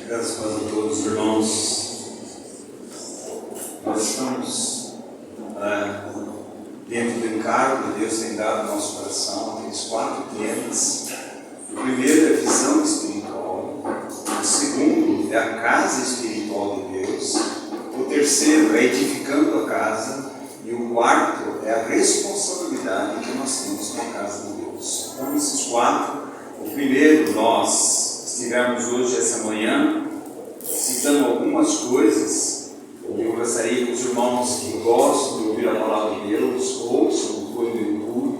Graças a todos os irmãos. Nós estamos dentro do encargo que Deus tem dado ao nosso coração, aqueles 4 temas. O primeiro é a visão espiritual. O segundo é a casa espiritual de Deus. O terceiro é edificando a casa. E o quarto é a responsabilidade que nós temos com a casa de Deus. Então, esses 4, o primeiro, nós estivemos hoje, essa manhã, citando algumas coisas. Eu gostaria que os irmãos que gostam de ouvir a palavra de Deus ouçam depois no YouTube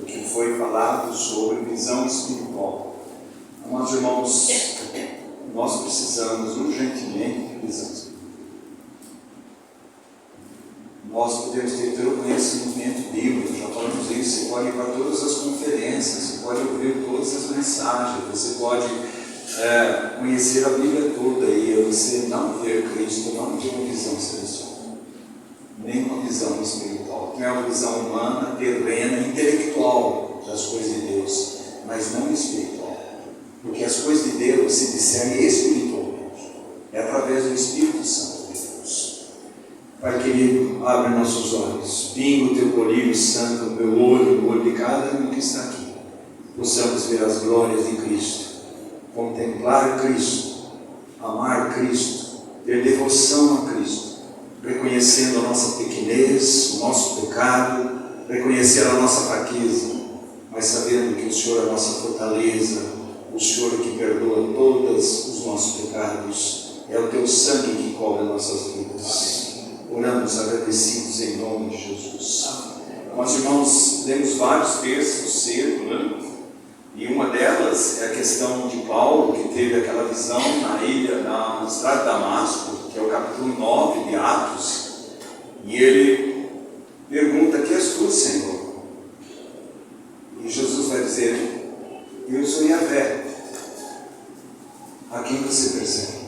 o que foi falado sobre visão espiritual. Mas, irmãos, nós precisamos urgentemente de visão espiritual. Nós podemos ter todo o conhecimento bíblico, já falamos isso. Você pode ir para todas as conferências, você pode ouvir todas as mensagens, você pode conhecer a Bíblia toda e você não ver Cristo, não ter uma visão celestial, nem uma visão espiritual. Tem uma visão humana, terrena, intelectual das coisas de Deus, mas não espiritual. Porque as coisas de Deus se discernem espiritualmente, é através do Espírito Santo de Deus. Pai querido, abre nossos olhos, pinga o teu colírio santo no meu olho, no olho de cada um que está aqui. Possamos ver as glórias de Cristo, contemplar Cristo, amar Cristo, ter devoção a Cristo, reconhecendo a nossa pequenez, o nosso pecado, reconhecer a nossa fraqueza, mas sabendo que o Senhor é a nossa fortaleza, o Senhor que perdoa todos os nossos pecados, é o teu sangue que cobre nossas vidas. Oramos agradecidos em nome de Jesus. Nós, irmãos, lemos vários textos cedo, né? E uma delas é a questão de Paulo, que teve aquela visão na ilha, na estrada de Damasco, que é o capítulo 9 de Atos. E ele pergunta: que és tu, Senhor? E Jesus vai dizer: eu sou Yahvé, a quem você persegue.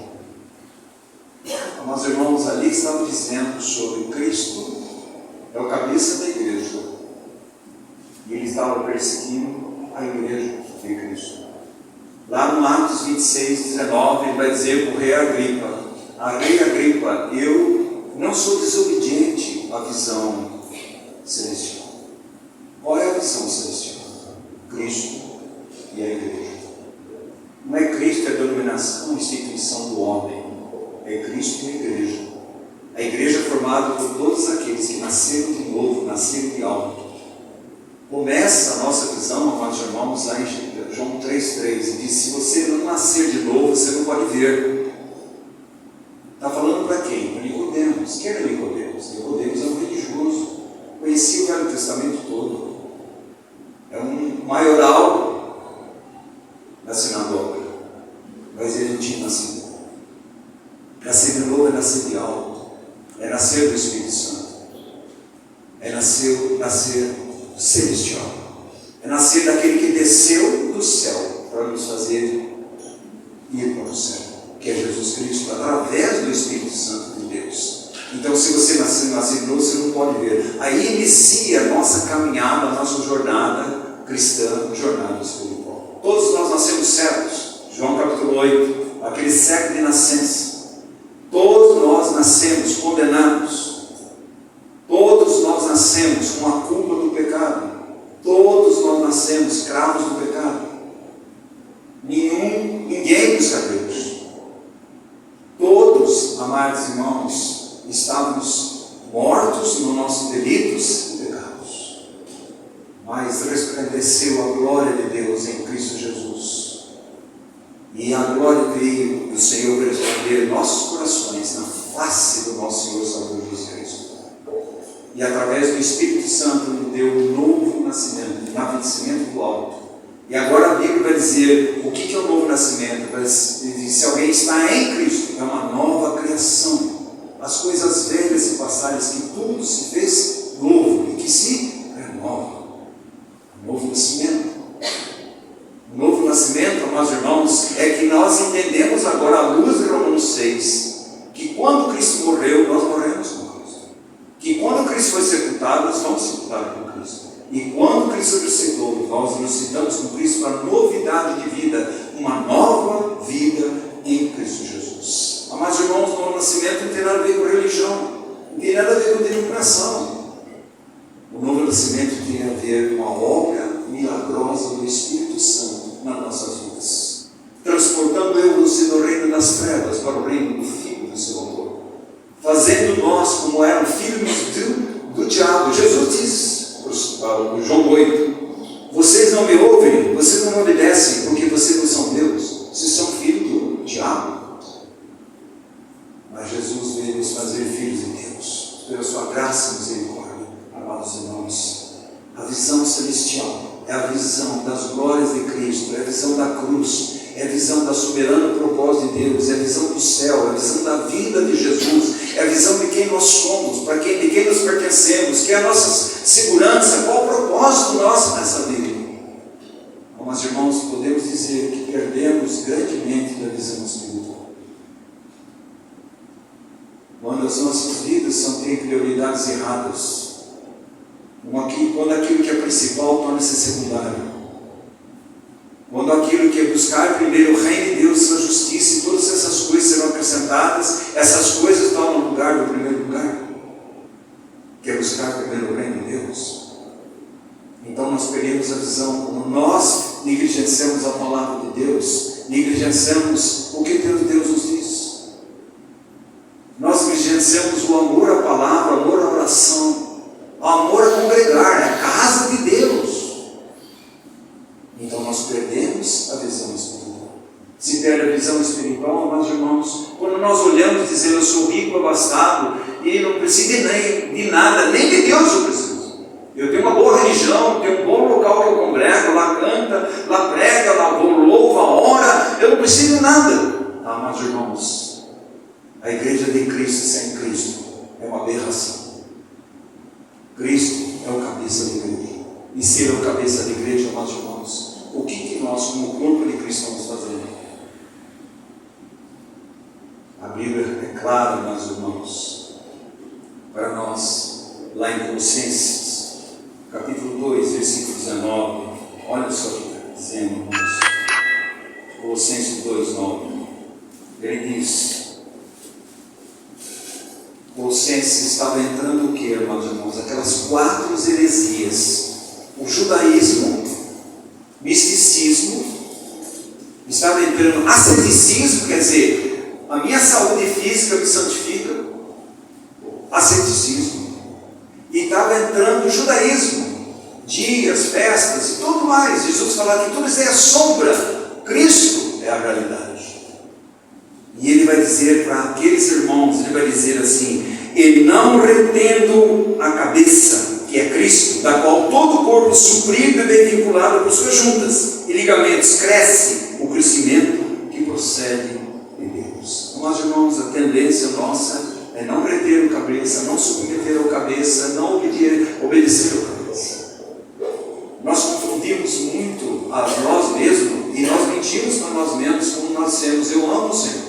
Meus irmãos, ali estavam dizendo sobre Cristo, é o cabeça da igreja, e ele estava perseguindo a igreja de Cristo. Lá no Atos 26, 19, ele vai dizer para o rei Agripa: a rei Agripa, eu não sou desobediente à visão celestial. Qual é a visão celestial? Cristo e a igreja. Não é Cristo a denominação, a instituição do homem. É Cristo e a igreja. A igreja é formada por todos aqueles que nasceram de novo, nasceram de alto. Começa a nossa visão, amados irmãos, lá em João 3,3, e diz: se você não nascer de novo, você não pode ver. Está falando para quem? Para Nicodemos. Quem era Nicodemos? Nicodemos é um religioso, conhecia o Velho Testamento todo, é um maioral da sinagoga, mas ele não tinha nascido. Nascer de novo é nascer de alto, é nascer do Espírito Santo, é nascer celestial, é nascer daquele que desceu do céu para nos fazer ir para o céu, que é Jesus Cristo, através do Espírito Santo de Deus. Então, se você nascer de novo, você não pode ver. Aí inicia a nossa caminhada, a nossa jornada cristã, jornada espiritual. Todos nós nascemos cegos. João capítulo 8, aquele cego de nascença. Todos nós nascemos condenados. Todos nós nascemos com a culpa do pecado. Todos nós nascemos escravos do pecado. Ninguém busca Deus. Todos, amados irmãos, estávamos mortos nos nossos delitos e pecados. Mas resplandeceu a glória de Deus em Cristo Jesus. E a glória veio do Senhor responder nossos corações na face do nosso Senhor Salvador Jesus Cristo. E através do Espírito Santo Ele deu um novo nascimento, nascimento do alto. E agora a Bíblia vai dizer o que é o novo nascimento. Se alguém está em Cristo, é uma nova criação. As coisas velhas se passaram, que tudo se fez novo e que se renova. Novo nascimento. O novo nascimento, meus irmãos, é que nós entendemos agora, à luz de Romanos 6, que quando Cristo morreu, nós morremos com Cristo. Que quando Cristo foi sepultado, nós vamos sepultar com Cristo. E quando Cristo ressuscitou, nós ressuscitamos com Cristo para novidade de vida, uma nova vida em Cristo Jesus. Amados irmãos, o novo nascimento não tem nada a ver com religião, não tem nada a ver com denominação. O novo nascimento tem a ver com a obra milagrosa do Espírito Santo nas nossas vidas, transportando eu e você do reino das trevas para o reino do Filho do seu amor, fazendo nós como eram filhos do diabo. Jesus diz para João 8: vocês não me ouvem, vocês não me obedecem, porque vocês não são Deus, vocês são filhos do diabo. Mas Jesus veio nos fazer filhos de Deus, pela sua graça e misericórdia. Amados irmãos, a visão celestial é a visão das glórias de Cristo, é a visão da cruz, é a visão do soberano propósito de Deus, é a visão do céu, é a visão da vida de Jesus, é a visão de quem nós somos, de quem nos pertencemos, que é a nossa segurança, qual o propósito nosso nessa vida. Mas irmãos, podemos dizer que perdemos grandemente da visão espiritual. Quando as nossas vidas têm prioridades erradas, quando aquilo que é principal torna-se secundário, quando aquilo que é buscar primeiro o reino de Deus, sua justiça, e todas essas coisas serão acrescentadas, essas coisas estão no lugar do primeiro lugar, que é buscar primeiro o reino de Deus. Então nós perdemos a visão, quando nós negligenciamos a palavra de Deus, negligenciamos o que Deus nos diz. Nós negligenciamos o amor à palavra, o amor à oração, o amor a congregar, a casa de Deus. Então nós perdemos a visão espiritual. Se perde a visão espiritual, amados irmãos, quando nós olhamos e dizemos: eu sou rico, abastado, e não preciso de nada, nem de Deus eu preciso. Eu tenho uma boa religião, tenho um bom local que eu congrego, lá canta, lá prega, lá louva, ora, eu não preciso de nada. Amados irmãos, a igreja de Cristo sem Cristo é uma aberração. Cristo é o cabeça da igreja. E ser o cabeça da igreja, amados irmãos, o que nós, como corpo de Cristo, estamos fazendo? A Bíblia é clara, meus irmãos, para nós, lá em Colossenses, capítulo 2, versículo 19, olha só o que está dizendo, irmãos. Colossenses 2, 9. Ele diz: Colossenses estava entrando o que, irmãos irmãos? Aquelas 4 heresias: o judaísmo, misticismo, estava entrando asceticismo, quer dizer, a minha saúde física me santifica, asceticismo, e estava entrando o judaísmo, dias, festas e tudo mais. Jesus falava que tudo isso é sombra, Cristo é a realidade. E ele vai dizer para aqueles irmãos, ele vai dizer assim: e não retendo a cabeça, que é Cristo, da qual todo o corpo suprido e bem vinculado por suas juntas e ligamentos cresce o crescimento que procede de Deus. Mas, irmãos, a tendência nossa é não reter a cabeça, não submeter a cabeça, não obedecer a cabeça. Nós confundimos muito a nós mesmos e nós mentimos para nós mesmos como nós dissemos: eu amo o Senhor.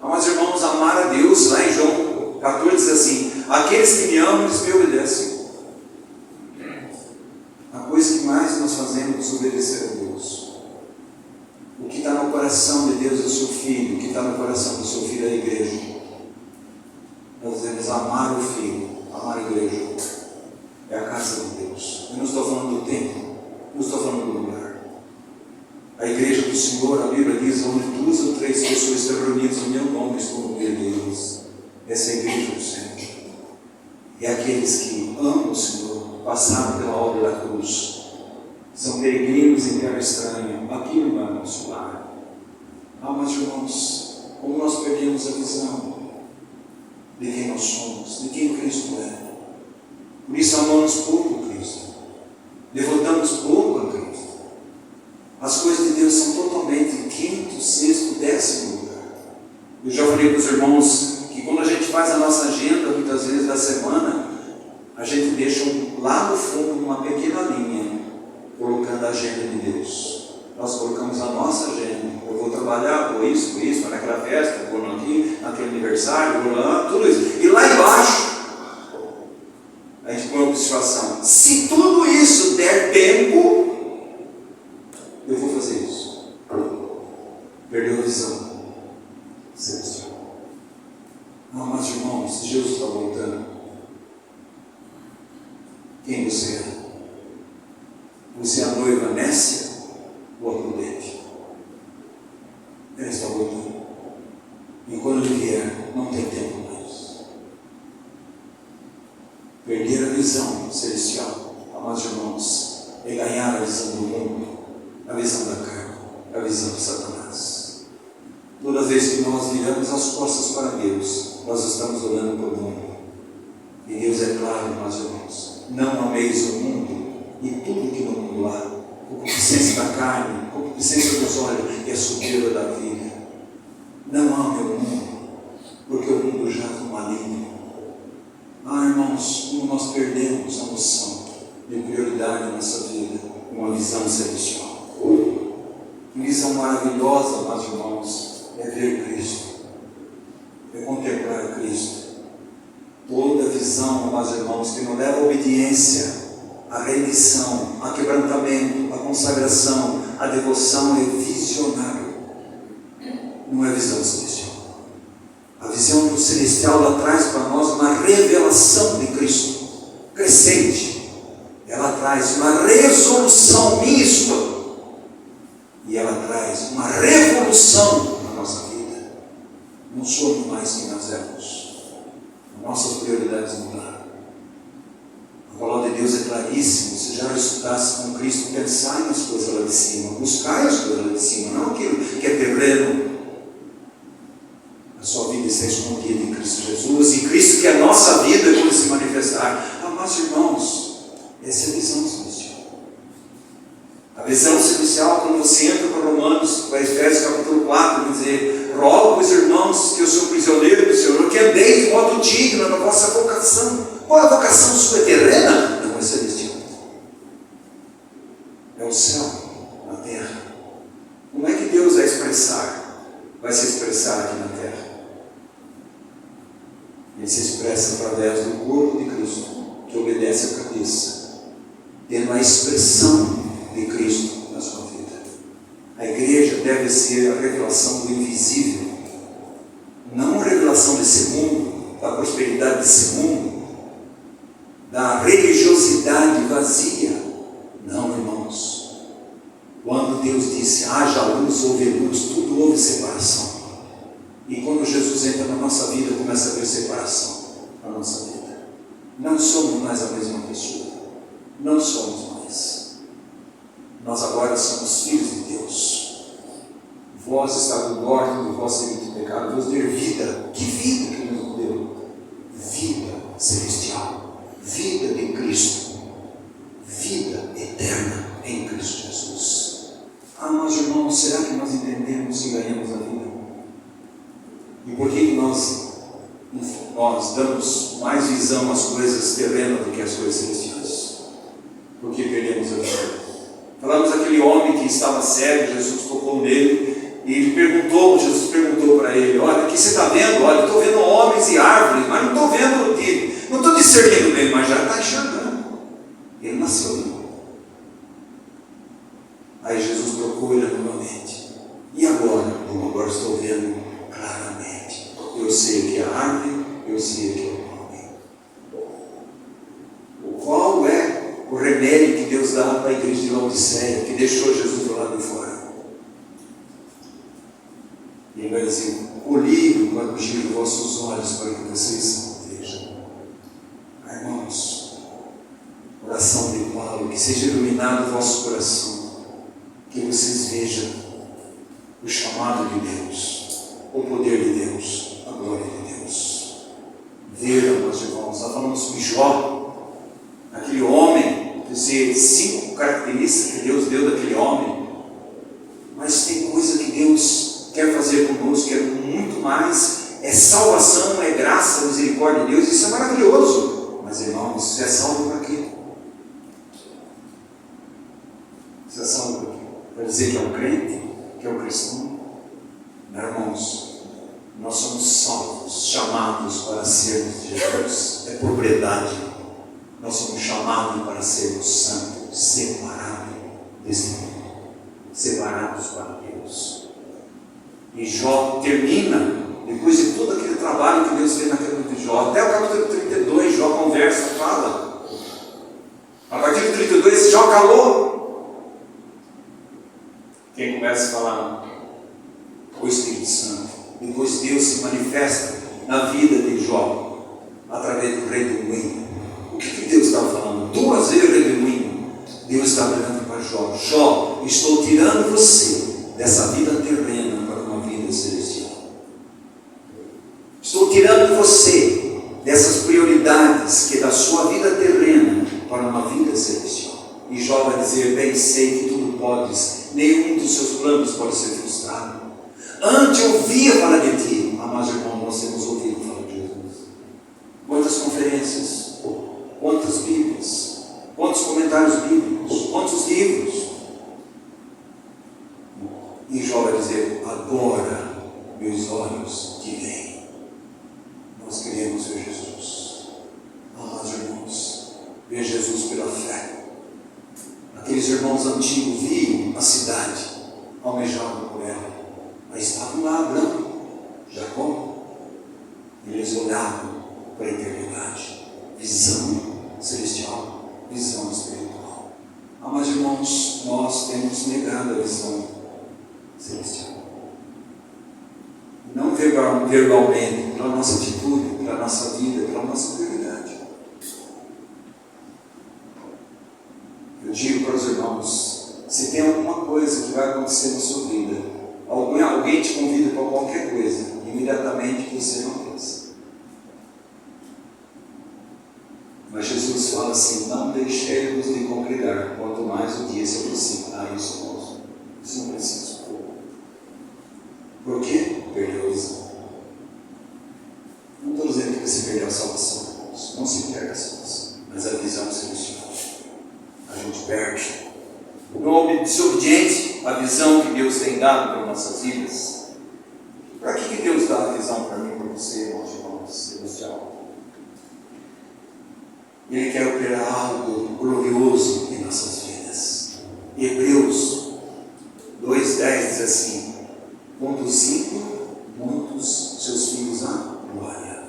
Mas, irmãos, amar a Deus, lá em João 14 diz assim: aqueles que me amam, eles me obedecem. A coisa que mais nós fazemos é desobedecer a Deus. O que está no coração de Deus é o seu filho, o que está no coração do seu filho é a igreja. Nós devemos amar o filho, amar a igreja, é a casa de Deus. Eu não estou falando do templo, não estou falando do lugar. A igreja do Senhor, a Bíblia diz: onde 2 ou 3 pessoas estão reunidas no meu nome, estou no meio deles. Essa é a igreja do Senhor. É aqueles que amam o Senhor, passaram pela obra da cruz, são peregrinos em terra estranha, aqui não é nosso lar. Mas, irmãos, como nós perdemos a visão de quem nós somos, de quem Cristo é. Por isso amamos pouco Cristo, devotamos pouco a Cristo. As coisas de Deus são totalmente 5º, 6º, 10º lugar. Eu já falei para os irmãos que quando a gente faz a nossa agenda, muitas vezes da semana, a gente deixa lá no fundo uma pequena linha, colocando a agenda de Deus. Nós colocamos a nossa agenda. Eu vou trabalhar, vou isso, vou naquela festa, vou aqui, naquele aniversário, vou lá, tudo isso. E lá embaixo, a gente põe uma observação: se tudo isso der tempo, eu vou fazer isso. Perdeu a visão. celestial. Amados irmãos, se Jesus está voltando, quem você é? Você é a noiva nécia ou a prudente? Ele está voltando. E quando ele vier, não tem tempo mais. Perder a visão celestial, amados irmãos, é ganhar a visão do mundo, a visão da carne, a visão de Satanás. Toda vez que nós viramos as costas para Deus, nós estamos olhando para o mundo. E Deus é claro, amados irmãos, não ameis o mundo e tudo que no mundo há, concupiscência da carne, concupiscência dos olhos e a sujeira da vida. Não ame o mundo, porque o mundo jaz no maligno. Irmãos, como nós perdemos a noção de prioridade na nossa vida, uma visão celestial. Uma visão maravilhosa, amados irmãos, é ver Cristo, é contemplar Cristo. Toda visão, amados irmãos, que não leva a obediência, a rendição, a quebrantamento, a consagração, a devoção, é visionário. Não é visão celestial. A visão do celestial, ela traz para nós uma revelação de Cristo crescente. Ela traz uma resolução minha e sua. E ela traz uma revolução na nossa vida. Não somos mais quem nós éramos. Nossas prioridades mudaram. A palavra de Deus é claríssima. Se já ressuscitasse com Cristo, pensai nas coisas lá de cima, buscai as coisas lá de cima, não aquilo que é terreno. A sua vida está escondida em Cristo Jesus, e Cristo que é a nossa vida quando se manifestar. Amados irmãos, essa é a visão celestial. A visão celestial, quando você entra para Romanos, para Efésios capítulo 4, vai dizer: rogo, pois irmãos, que eu sou prisioneiro do Senhor, que andei de modo digno na vossa vocação. Qual é a vocação sua? É terrena? Não, é celestial. É o céu na terra. Como é que Deus vai se expressar aqui na terra? Ele se expressa através do corpo de Cristo, que obedece à cabeça, tendo a expressão de Cristo na sua vida. A igreja deve ser a revelação do invisível, não a revelação desse mundo, da prosperidade desse mundo, da religiosidade vazia. Não, irmãos. Quando Deus disse: haja luz, houve luz, tudo houve separação. E quando Jesus entra na nossa vida, começa a haver separação na nossa vida. Não somos mais a mesma pessoa. Não somos mais. Nós agora somos filhos de Deus. Vós está do morte do vosso devido pecado, vos deu vida. Que vida que nos deu? Vida celestial, vida de Cristo, vida eterna em Cristo Jesus. Mas irmãos, será que nós entendemos e ganhamos a vida? E por que nós damos mais visão às coisas terrenas do que às coisas celestiais? Porque perdemos a vida. Falamos daquele homem que estava cego, Jesus tocou nele e Jesus perguntou para ele: olha, o que você está vendo? Olha, estou vendo homens e árvores, mas não estou vendo, não estou discernindo bem, mas já está enxergando. Ele nasceu de novo. Aí Jesus tocou ele novamente. E agora? Bom, agora estou vendo claramente. Eu sei o que é a árvore, eu sei o que é o homem. Qual é o remédio que Deus dá para a igreja de Laodiceia, que deixou Jesus do lado de fora? E ele vai dizer: o livro vai ungir os vossos olhos para que vocês vejam. Irmãos, oração de Paulo, que seja iluminado o vosso coração, que vocês vejam o chamado de Deus, o poder de Deus, a glória de Deus. Vejam, meus irmãos, nós falamos sobre Jó, aquele homem, dizer 5 características que Deus deu daquele homem, mas tem coisa que Deus quer fazer conosco, que é muito mais, é salvação, é graça, misericórdia de Deus, isso é maravilhoso. Mas irmãos, você é salvo para quê? Você é salvo para quê? Para dizer que é um crente, que é um cristão? Não, irmãos, nós somos salvos, chamados para sermos de Jesus, é propriedade. Nós somos chamados para sermos santos, separados desse mundo, separados para Deus. E Jó termina Deus vê na queda de Jó. Até o capítulo 32, Jó conversa, fala. A partir do 32, Jó calou. Quem começa a falar? O Espírito Santo. Depois Deus se manifesta na vida de Jó, através do redemoinho. O que Deus estava falando? 2 vezes redemoinho. Deus está olhando para Jó. Jó, estou tirando você dessa vida terrena para uma vida celestial. Estou tirando você dessas prioridades que é da sua vida terrena para uma vida celestial. E Jó vai dizer: bem sei que tudo podes, nenhum dos seus planos pode ser frustrado. Antes eu ouvia falar de ti. Amados irmãos, nós temos ouvido falar de Jesus. Quantas conferências, quantas Bíblias, quantos comentários bíblicos, quantos livros. E Jó vai dizer: agora meus olhos te veem. Nós queremos ver Jesus. Amados irmãos, ver Jesus pela fé. Aqueles irmãos antigos viam a cidade, almejavam por ela. Mas estavam lá, Abraão, Jacó. Eles olhavam para a eternidade. Visão celestial, visão espiritual. Amados irmãos, nós temos negado a visão celestial. Não verbalmente, pela nossa atitude, pela nossa vida, pela nossa prioridade. Eu digo para os irmãos: se tem alguma coisa que vai acontecer na sua vida, alguém te convida para qualquer coisa, imediatamente você não pensa. Mas Jesus fala assim: não deixemos de congregar, quanto mais o dia se aproxima. Isso posso. Isso não preciso. Por quê? Perdeu a visão. Não estou dizendo que você perdeu a salvação. Não se perde a salvação, mas a visão celestial. A gente perde. No desobediente, a visão que Deus tem dado para nossas vidas. Para que Deus dá a visão para mim e para você, irmãos, celestial? Ele quer operar algo glorioso em nossas vidas. Hebreus 2:10 diz assim: conduzindo muitos seus filhos à glória.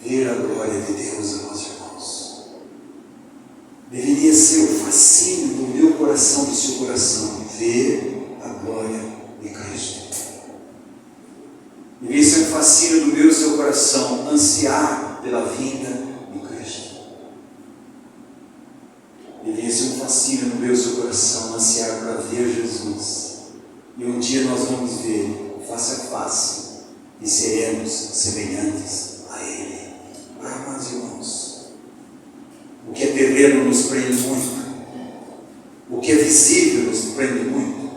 Ver a glória de Deus, amados irmãos, deveria ser o fascínio do meu coração, do seu coração. Ver a glória de Cristo. Deveria ser um fascínio do meu e do seu coração, ansiar pela vinda de Cristo. Deveria ser um fascínio no meu e seu coração, ansiar para ver Jesus. E um dia nós vamos ver face a face e seremos semelhantes a Ele. Amados irmãos, o que é terreno nos prende muito. O que é visível nos prende muito.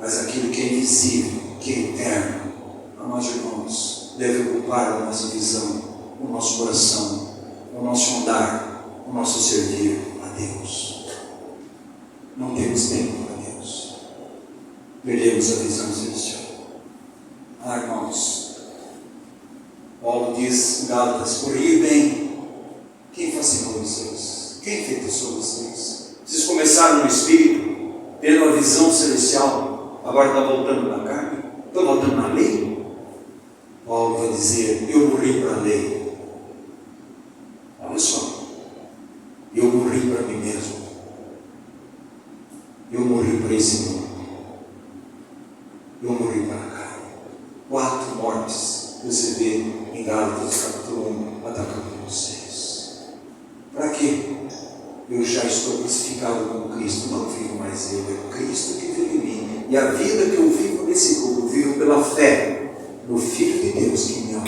Mas aquilo que é invisível, que é eterno, amados irmãos, deve ocupar a nossa visão, o nosso coração, o nosso andar, o nosso servir a Deus. Não temos tempo para Deus. Perdemos a visão celestial. Irmãos, Paulo diz em Gálatas: por ir bem, quem fascinou vocês? Quem enfeitiçou vocês? Vocês começaram no Espírito, tendo a visão celestial, agora está voltando na carne? Estão voltando na lei? Paulo vai dizer: eu morri para a lei. Olha só, eu morri para mim mesmo. Eu morri para esse mundo. Eu morri para a carne. 4 mortes que você vê em Gálatas capítulo 1 até capítulo 6. Para quê? Eu já estou crucificado com Cristo. Não vivo mais eu, é Cristo que vive em mim. E a vida que eu vivo nesse corpo, eu vivo pela fé no Filho de Deus que me amou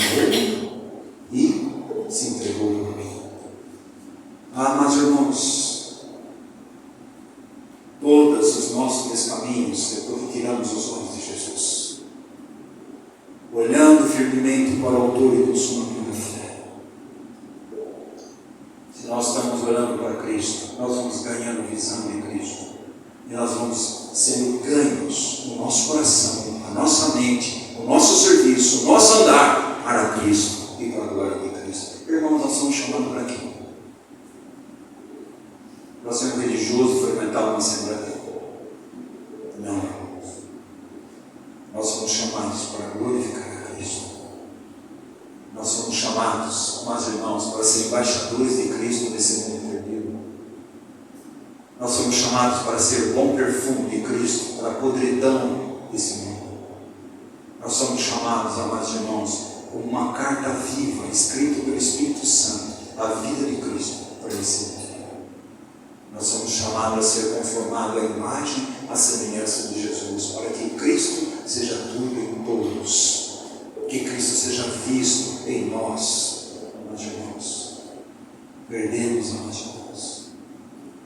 e se entregou por mim. Mas irmãos, todos os nossos caminhos, depois que tiramos os olhos de Jesus, olhando firmemente para o autor e consumador da fé, se nós estamos olhando para Cristo, nós vamos ganhando visão de Cristo, e nós vamos sendo ganhos no nosso coração, a nossa mente, o nosso serviço, o nosso andar para Cristo e para a glória de Cristo. Irmãos, nós somos chamados para quê? Para ser um religioso frequentar uma assembleia? Não. Nós somos chamados chamados, amados irmãos, para ser embaixadores de Cristo nesse mundo perdido. Nós somos chamados para ser bom perfume de Cristo para a podridão desse mundo. Nós somos chamados, amados irmãos, como uma carta viva, escrita pelo Espírito Santo, a vida de Cristo para esse mundo. Nós somos chamados a ser conformados à imagem, à semelhança de Jesus, para que Cristo seja tudo em todos, que Cristo seja visto em nós, amados irmãos. Perdemos, amados irmãos.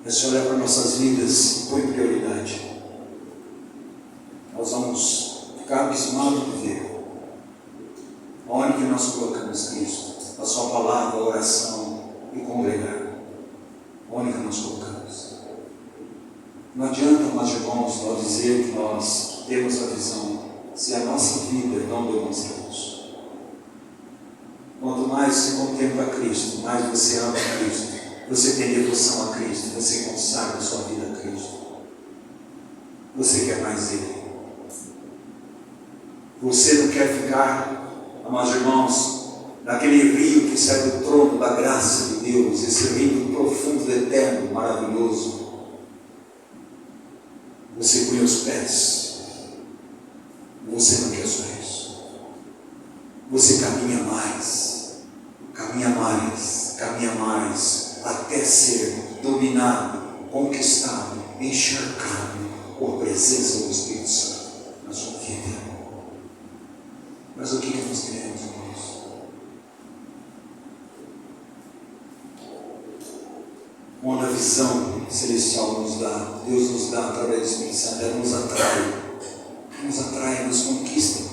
É só olhar para nossas vidas e põe prioridade. Nós vamos ficar abismados de ver onde que nós colocamos Cristo, a sua palavra, a oração e congregar. Onde que nós colocamos? Não adianta, amados irmãos, nós dizer que nós temos a visão, se a nossa vida não demonstra isso. Quanto mais você contempla Cristo, mais você ama Cristo, você tem devoção a Cristo, você consagra a sua vida a Cristo. Você quer mais Ele. Você não quer ficar, amados irmãos, naquele rio que sai do trono da graça de Deus, esse rio profundo, eterno, maravilhoso. Você põe os pés, você não quer só isso. Você caminha mais, até ser dominado, conquistado, encharcado por presença do Espírito Santo na sua vida. Mas o que nós queremos, irmãos? Quando a visão celestial nos dá, Deus nos dá através do Espírito Santo, ela nos atrai, nos conquista,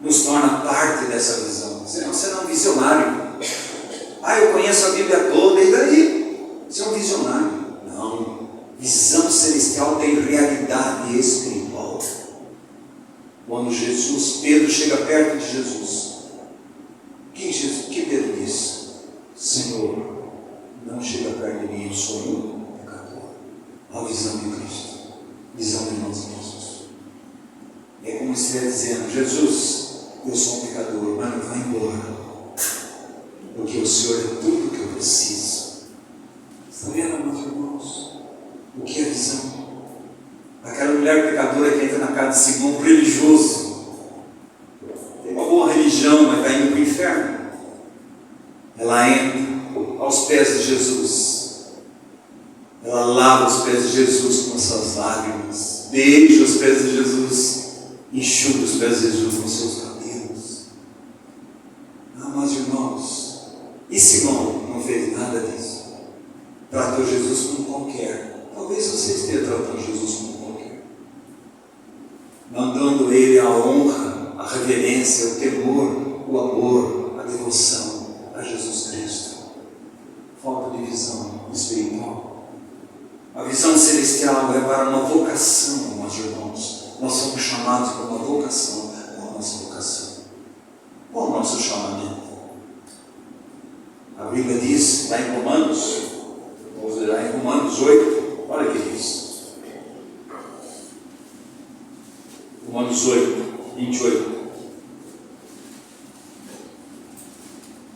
nos torna parte dessa visão. Você não é um visionário. Eu conheço a Bíblia toda, e daí? Você é um visionário. Não, visão celestial tem realidade espiritual. Quando Pedro chega perto de Jesus, que Pedro disse? Senhor, não chega perto de mim, eu sou um pecador. A visão de Cristo, visão de nós mesmos. É como se estivesse dizendo: Jesus, eu sou um pecador, mas não vai embora, porque o Senhor é tudo que eu preciso. Está vendo, meus irmãos? O que é visão? Aquela mulher pecadora que entra na casa de Simão, religioso, tem uma boa religião, mas está indo para o inferno. Ela entra aos pés de Jesus, ela lava os pés de Jesus com as suas lágrimas, beija os pés de Jesus, enxuga os pés de Jesus com seus cabelos. Mas irmãos, e Simão não fez nada disso? Tratou Jesus como qualquer. Talvez você esteja tratando Jesus como qualquer, não dando a Ele a honra, a reverência, o temor, o amor, a devoção a Jesus Cristo. Falta de visão espiritual. A visão celestial é para uma vocação, meus irmãos. Nós somos chamados para uma vocação. Qual a nossa vocação? Qual o nosso chamamento? A Bíblia diz, lá em Romanos, vamos ver lá em Romanos 8, olha o que diz. Romanos 8, 28.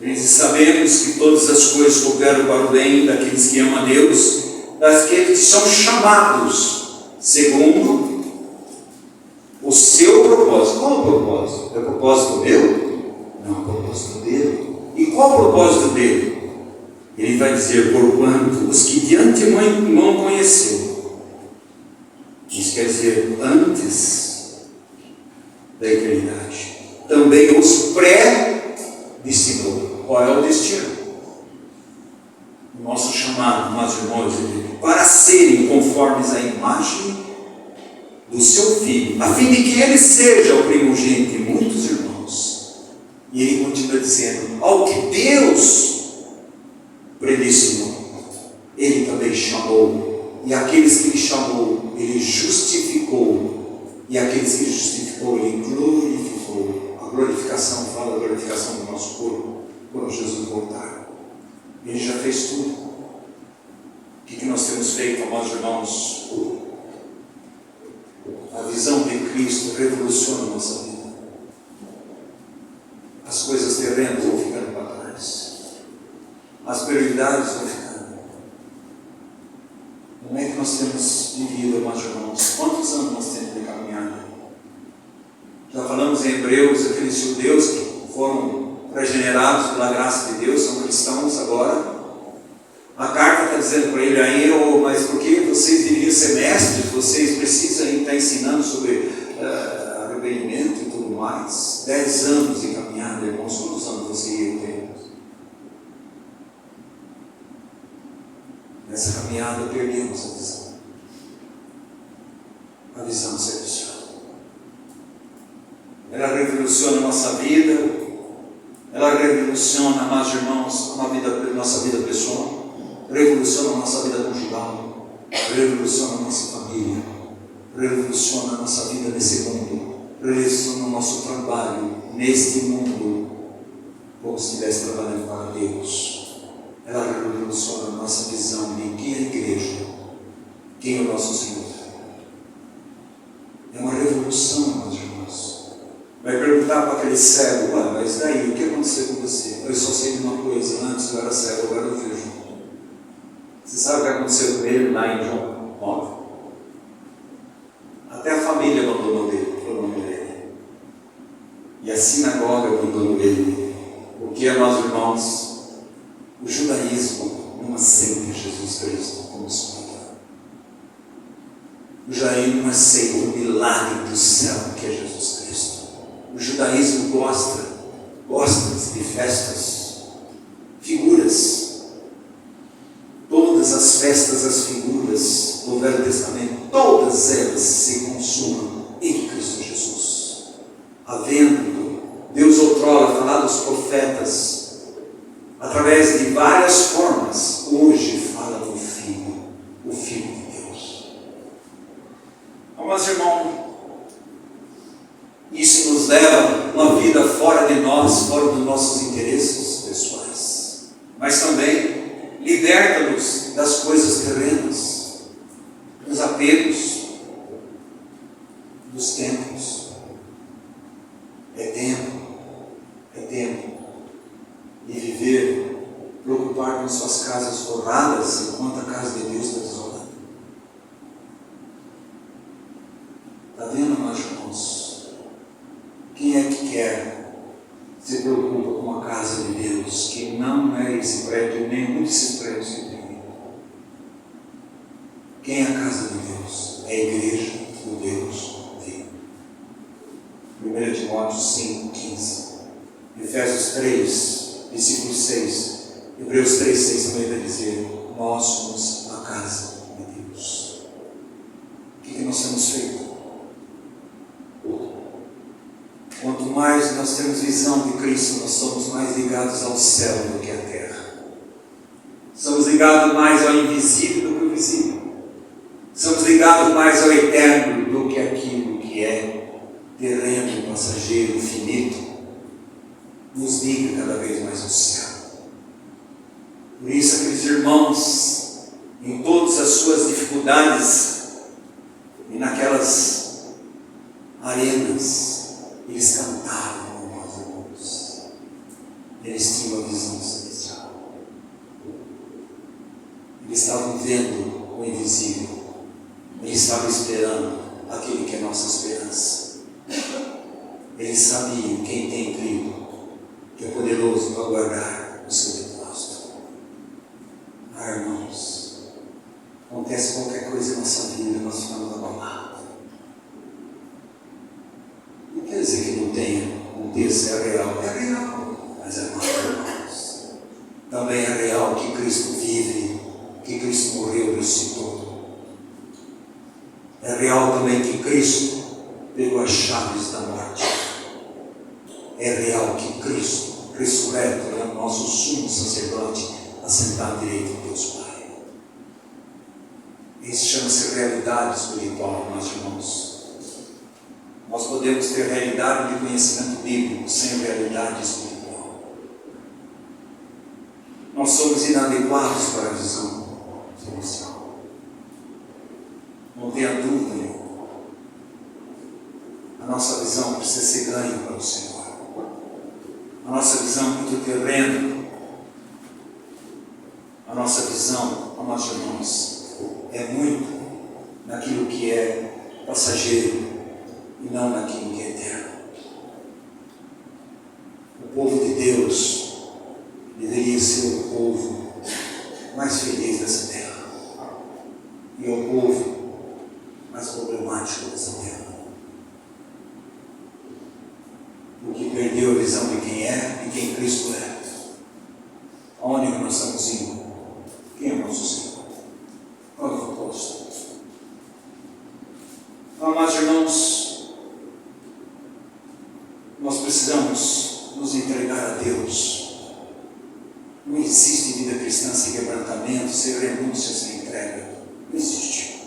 E sabemos que todas as coisas cooperam para o bem daqueles que amam a Deus, daqueles que são chamados segundo o seu propósito. Qual o propósito? É o propósito meu? Não, é o propósito dele. E qual o propósito dele? Ele vai dizer: porquanto os que de antemão conheceu. Isso quer dizer, antes da eternidade, também os predestinou. Qual é o destino? O nosso chamado, meus irmãos, para serem conformes à imagem do seu Filho, a fim de que ele seja o primogênito de muitos irmãos. E ele continua dizendo: ao que Deus predestinou, ele também chamou, e aqueles que ele chamou, ele justificou, e aqueles que ele justificou, ele glorificou. A glorificação fala da glorificação do nosso corpo quando Jesus voltar. Ele já fez tudo. O que nós temos feito, amados irmãos? A visão de Cristo revoluciona a nossa vida. As coisas falamos em Hebreus, aqueles judeus que foram regenerados pela graça de Deus, são cristãos agora. A carta está dizendo para ele aí, mas porque vocês deveriam ser mestres, vocês precisam estar ensinando sobre arrependimento e tudo mais. 10 anos de caminhada, irmãos, quantos anos você ia ter? Nessa caminhada perdemos a visão. A visão servicial. Ela revoluciona a nossa vida, ela revoluciona, amados irmãos, nossa vida pessoal, revoluciona a nossa vida conjugal, revoluciona a nossa família, revoluciona a nossa vida nesse mundo, revoluciona o nosso trabalho neste mundo, como se estivesse trabalhando para Deus. Ela revoluciona a nossa visão de quem é a igreja, quem é o nosso Senhor. É uma revolução, meus irmãos. Vai perguntar para aquele cego, mas daí, o que aconteceu com você? Eu só sei de uma coisa, antes eu era cego, agora eu vejo. Você sabe o que aconteceu com ele lá em João 9? Até a família abandonou ele. E a sinagoga abandonou ele. Porque, meus irmãos, o judaísmo não aceita Jesus Cristo como Salvador. O judaísmo não aceita o milagre do céu que é Jesus Cristo. O judaísmo gosta de festas, figuras. Todas as festas, as figuras do Velho Testamento, todas elas se consumam em Cristo Jesus. Havendo Deus outrora falado aos profetas, através de várias formas, hoje fala do Filho, o Filho de Deus. Mas, irmão, isso nos leva a uma vida fora de nós, fora dos nossos interesses pessoais, mas também liberta-nos das coisas terrenas, dos apegos, dos tempos. É tempo de viver, preocupar com suas casas forradas, enquanto a casa de Deus está desolada. Está vendo, meus irmãos? Quem é que quer se preocupa com a casa de Deus, que não é esse prédio, nenhum desses prédios que tem? Quem é a casa de Deus? É a igreja do Deus vivo. 1 Timóteo 5,15, Efésios 3, versículo 6, Hebreus 3,6 também vai dizer: nós somos a casa de Deus. O que nós temos feito? Quanto mais nós temos visão de Cristo, nós somos mais ligados ao céu do que à terra. Somos ligados mais ao invisível do que ao visível. Somos ligados mais ao eterno do que aquilo que é terreno, passageiro, finito. Nos liga cada vez mais ao céu. Por isso, aqueles irmãos, em todas as suas dificuldades e naquelas arenas, eles cantavam, meus irmãos. Eles tinham a visão celestial. Eles estavam vendo o invisível. Eles estavam esperando aquele que é nossa esperança. Eles sabiam, quem tem crido, que é poderoso para guardar o seu depósito. Irmãos, acontece qualquer coisa em nossa vida, nós ficamos abalados. Não quer dizer que não tenha, um texto é real, mas é mal, irmãos. Também é real que Cristo vive, que Cristo morreu e ressuscitou. É real também que Cristo pegou as chaves da morte. É real que Cristo, ressurreto, é o nosso sumo sacerdote, assentado à direita de Deus Pai. Isso chama-se realidade espiritual, meus irmãos. Nós podemos ter realidade de conhecimento bíblico sem realidade espiritual. Nós somos inadequados para a visão celestial. Não tenha dúvida nenhuma. A nossa visão precisa ser ganha para o Senhor. A nossa visão é muito terrena. A nossa visão, amados irmãos, é muito naquilo que é passageiro e não naquilo que é eterno. Deus deveria ser o povo mais feliz dessa terra e o povo mais problemático dessa terra, porque perdeu a visão de quem é e quem Cristo é. Aonde nós estamos indo? Quem é o nosso Senhor? Qual é o propósito? Amados irmãos, nós precisamos nos entregar a Deus. Não existe vida cristã sem quebrantamento, sem renúncia, sem entrega. Não existe.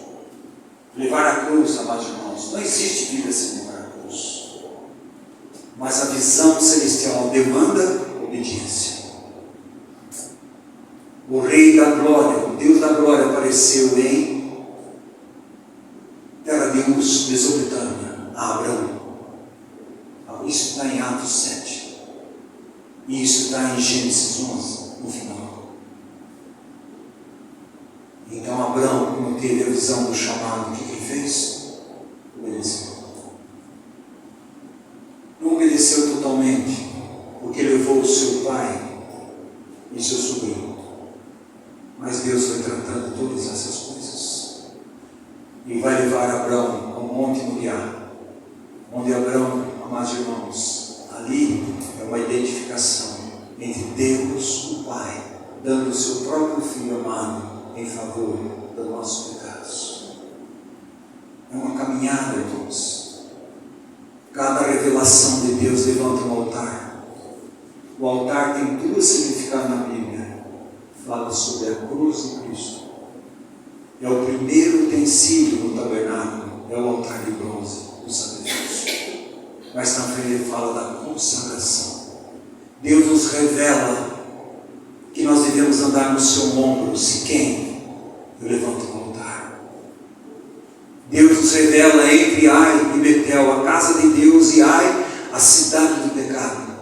Levar a cruz, amados irmãos, não existe vida sem levar a cruz. Mas a visão celestial demanda obediência. O Rei da Glória, o Deus da Glória, apareceu em terra de Uz, Mesopotâmia, a Abraão. Isso está em Atos 7. E isso está em Gênesis 11, no final. Então Abraão, como teve a visão do chamado, o que ele fez? Obedeceu. Não obedeceu totalmente, porque levou o seu pai e seu sobrinho. Mas Deus foi tratando todas essas coisas. E vai levar Abraão ao Monte Moriá, onde Abraão, amados irmãos, ali é uma identificação entre Deus, o Pai, dando o seu próprio Filho amado em favor dos nossos pecados. É uma caminhada, irmãos. Cada revelação de Deus levanta um altar. O altar tem duas significados na Bíblia. Fala sobre a cruz de Cristo. É o primeiro utensílio no tabernáculo, é o altar de bronze do sacrifício. Mas na frente ele fala da consagração. Deus nos revela que nós devemos andar no seu ombro. Se quem? Eu levanto o altar. Deus nos revela entre Ai e Betel, a casa de Deus, e Ai, a cidade do pecado.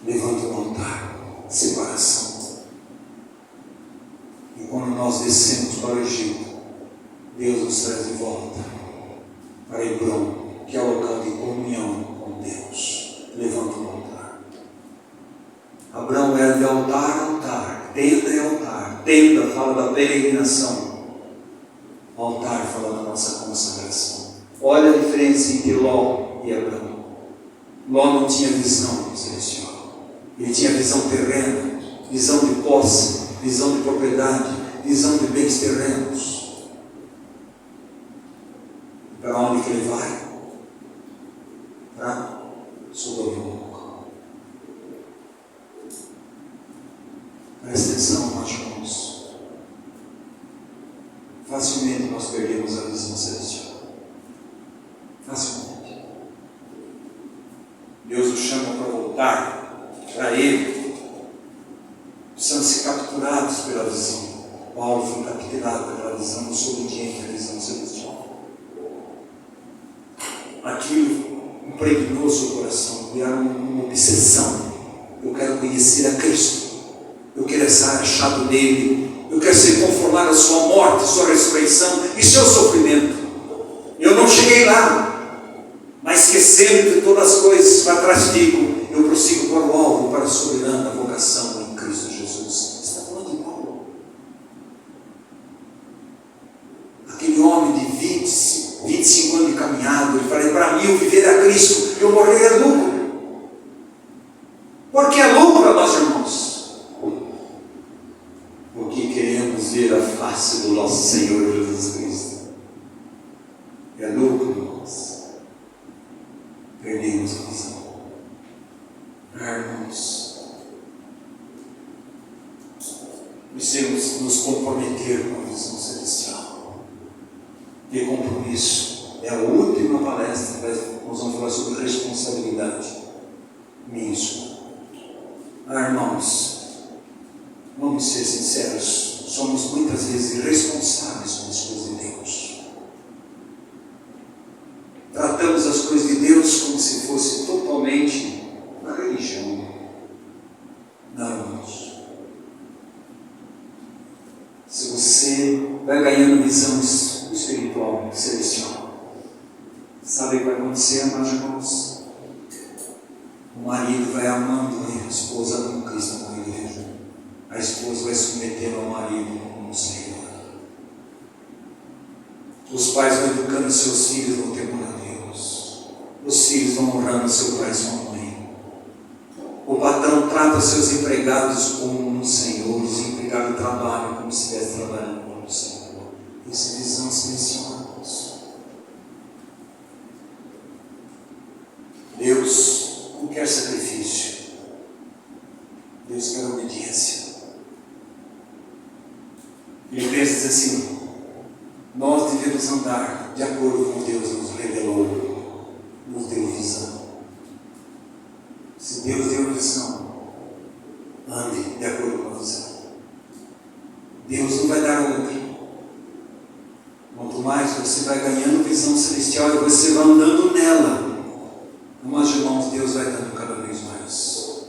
Levanta o altar. Separação. E quando nós descemos para o Egito, Deus nos traz de volta para Hebrom, que é o local de comunhão com Deus. Levanta o altar. Abraão era de altar a altar, tenda é altar. Tenda fala da peregrinação, altar fala da nossa consagração. Olha a diferença entre Ló e Abraão. Ló não tinha visão celestial, ele tinha visão terrena, visão de posse, visão de propriedade, visão de bens terrenos. Para onde que ele vai? Para Sodoma. Presta atenção, meus irmãos. Facilmente nós perdemos a visão celestial. Facilmente. Deus nos chama para voltar para Ele. Precisamos ser capturados pela visão. Paulo foi capturado pela visão, não sou obediente à visão celestial. Aquilo impregnou o seu coração, e era uma obsessão. Eu quero conhecer a Cristo, eu quero estar achado nele, eu quero ser conformado à sua morte, sua ressurreição e seu sofrimento. Eu não cheguei lá, mas esquecendo de todas as coisas, para trás digo, eu prossigo para o alvo, para a soberana vocação em Cristo Jesus. Está falando de Paulo, aquele homem de 25 anos de caminhada. Ele falou: para mim o viver é Cristo, eu morrer é lucro. Por que é lucro, meus irmãos? Porque queremos ver a face do nosso Senhor Jesus Cristo. É lucro, irmãos. Perdemos a visão. Irmãos, precisamos nos comprometer com a visão celestial. De compromisso. É a última palestra, nós vamos falar sobre responsabilidade nisso. Irmãos, vamos ser sinceros, somos muitas vezes irresponsáveis com as coisas de Deus. Tratamos as coisas de Deus como se fosse totalmente uma religião. Não, irmãos. Se você vai ganhando visão espiritual, celestial, sabe o que vai acontecer, meus irmãos? O marido vai amando a esposa como Cristo amou a igreja. A esposa vai submetendo ao marido como o Senhor. Os pais vão educando seus filhos no temor a Deus. Os filhos vão honrando seu pai e sua mãe. O patrão trata seus empregados como no Senhor. Os empregados trabalham como se estivesse trabalhando como no Senhor. Essa visão silenciosa. Deus não quer sacrifício. Deus quer obediência. Filipenses diz assim: nós devemos andar de acordo com Deus nos revelou, nos deu visão. Se Deus deu visão, ande de acordo com a visão. Deus não vai dar outra. Quanto mais você vai ganhando visão celestial e você vai andando nela, mas, irmãos, Deus vai dando cada vez mais.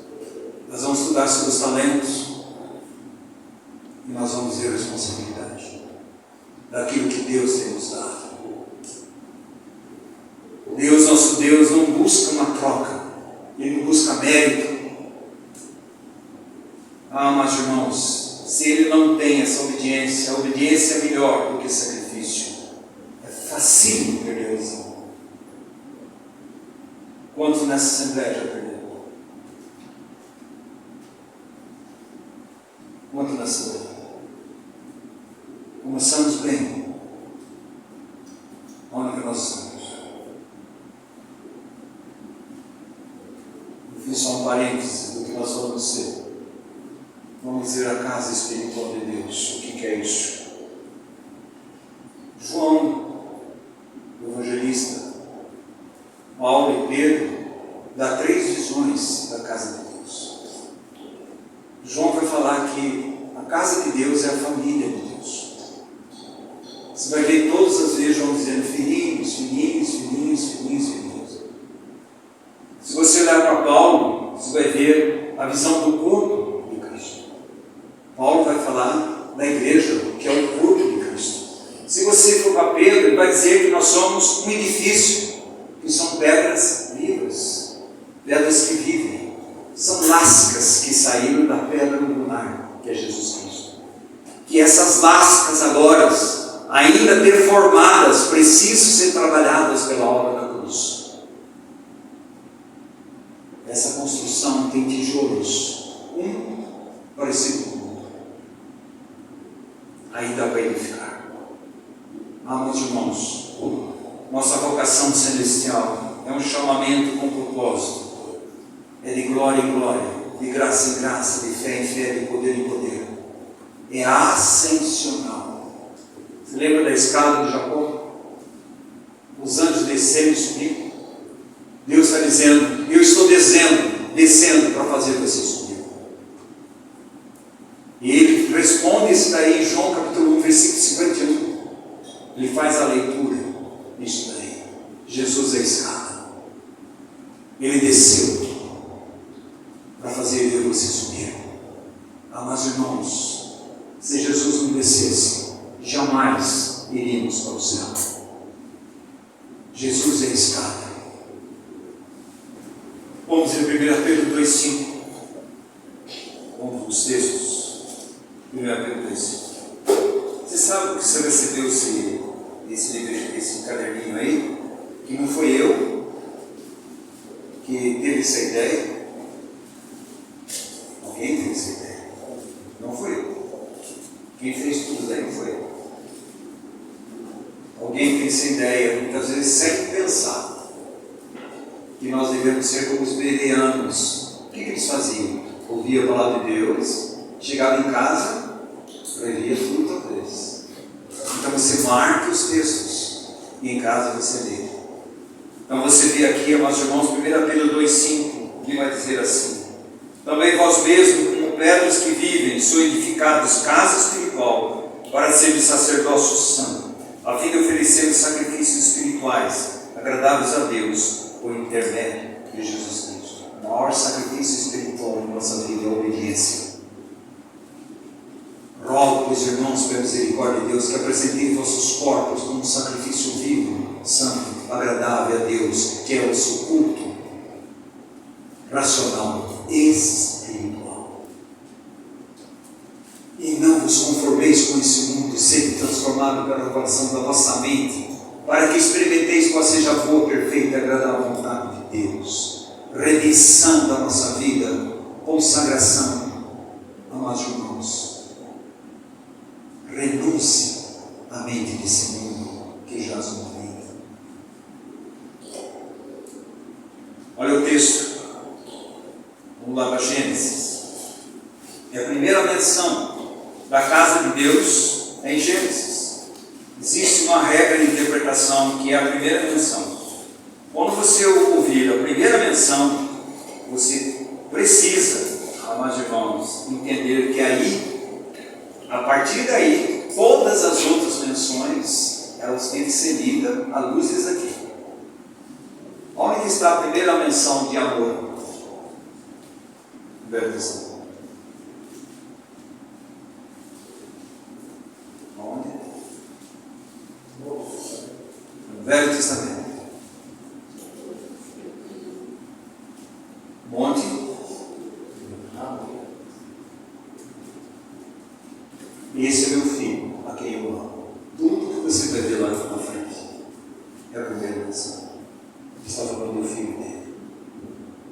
Nós vamos estudar sobre os talentos e nós vamos ver a responsabilidade daquilo que Deus tem nos dado. Deus, nosso Deus, não busca uma troca. Ele não busca mérito. Mas, irmãos, se Ele não tem essa obediência, a obediência é melhor do que sacrifício. É facílimo perder a visão. Quantos nessa Assembleia já perderam? Quantos nessa Assembleia? Começamos bem. Onde que nós estamos? Eu fiz só um parênteses do que nós vamos ser. Vamos ver a casa espiritual de Deus. O que é isso? João, o evangelista, Paulo e Pedro, dá 3 visões da casa de Deus. João vai falar que a casa de Deus é a família de Deus. Você vai ver todas as vezes João dizendo filhinhos, filhinhos, filhinhos, filhinhos, filhinhos. Se você olhar para Paulo, você vai ver a visão do corpo de Cristo. Paulo vai falar da igreja, que é o corpo de Cristo. Se você for para Pedro, ele vai dizer que nós somos um edifício, que são pedras vivas, pedras que vivem, são lascas que saíram da pedra lunar, que é Jesus Cristo. Que essas lascas agora, ainda deformadas, precisam ser trabalhadas pela obra da cruz. Essa construção tem tijolos, um parecido com o outro. Aí dá para edificar. Meus irmãos, nossa vocação celestial é um chamamento com propósito. É de glória em glória, de graça em graça, de fé em fé, de poder em poder. É ascensional. Você lembra da escada de Jacó? Os anjos desceram e subiram. Deus está dizendo: eu estou descendo para fazer você subir. E ele responde isso daí em João capítulo 1, versículo 51. Ele faz a leitura disso daí. Jesus é a escada. Ele desceu para fazer eu e você subir. Mas, irmãos, se Jesus não descesse, jamais iríamos para o céu. Jesus é a escada. Vamos em 1 Pedro 2,5. Vamos nos textos. 1 Pedro 2,5. Você sabe que você recebeu esse livro, esse caderninho aí? Que não foi eu que teve essa ideia. Alguém teve essa ideia. Não foi eu. Quem fez tudo daí não foi eu. Alguém tem essa ideia, muitas vezes sem pensar, que nós devemos ser como os bereanos. O que eles faziam? Ouviam a palavra de Deus, chegavam em casa, previa tudo outra vez. Então você marca os textos e em casa você lê. Então você vê aqui, meus irmãos, 1 Pedro 2,5, que vai dizer assim: também vós mesmos, como pedras que vivem, sois edificados casa espiritual, para serem sacerdócio santo, a fim de oferecer sacrifícios espirituais, agradáveis a Deus, por intermédio de Jesus Cristo. O maior sacrifício espiritual em nossa vida é a obediência. Rogo, pois, irmãos, pela misericórdia de Deus, que apresentem vossos corpos como um sacrifício vivo, santo, agradável a Deus, que é o seu culto. racional, espiritual. E não vos conformeis com esse mundo, sede transformado pela renovação da vossa mente, para que experimenteis qual seja a boa, perfeita e agradável vontade de Deus. Redenção da nossa vida, consagração, amados irmãos. Renúncia à mente desse mundo que jaz no vida. Olha o texto. Vamos lá para Gênesis. E a primeira menção da casa de Deus é em Gênesis. Existe uma regra de interpretação que é a primeira menção. Quando você ouvir a primeira menção, você precisa, amados irmãos, entender que aí, a partir daí, todas as outras menções, elas têm que ser lidas à luz disso aqui. Onde está a primeira menção de amor? Velho Testamento. Onde? No Velho Testamento. Monte. Esse é meu filho, a quem eu amo. Tudo que você vai ver lá na frente é a primeira menção. Está falando do filho dele.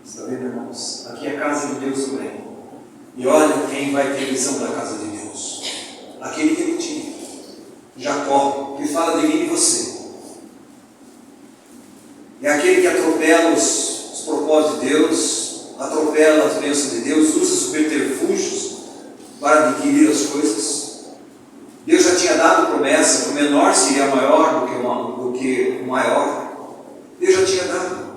Está vendo, irmãos? Aqui é a casa de Deus também. E olha quem vai ter visão da casa de Deus. Aquele que ele tinha. Jacó, que fala de mim e de você. É aquele que atropela os propósitos de Deus, atropela as bênçãos de Deus, usa os subterfúgios para adquirir as coisas. Deus já tinha dado promessa que o menor seria maior do que o maior. Deus já tinha dado.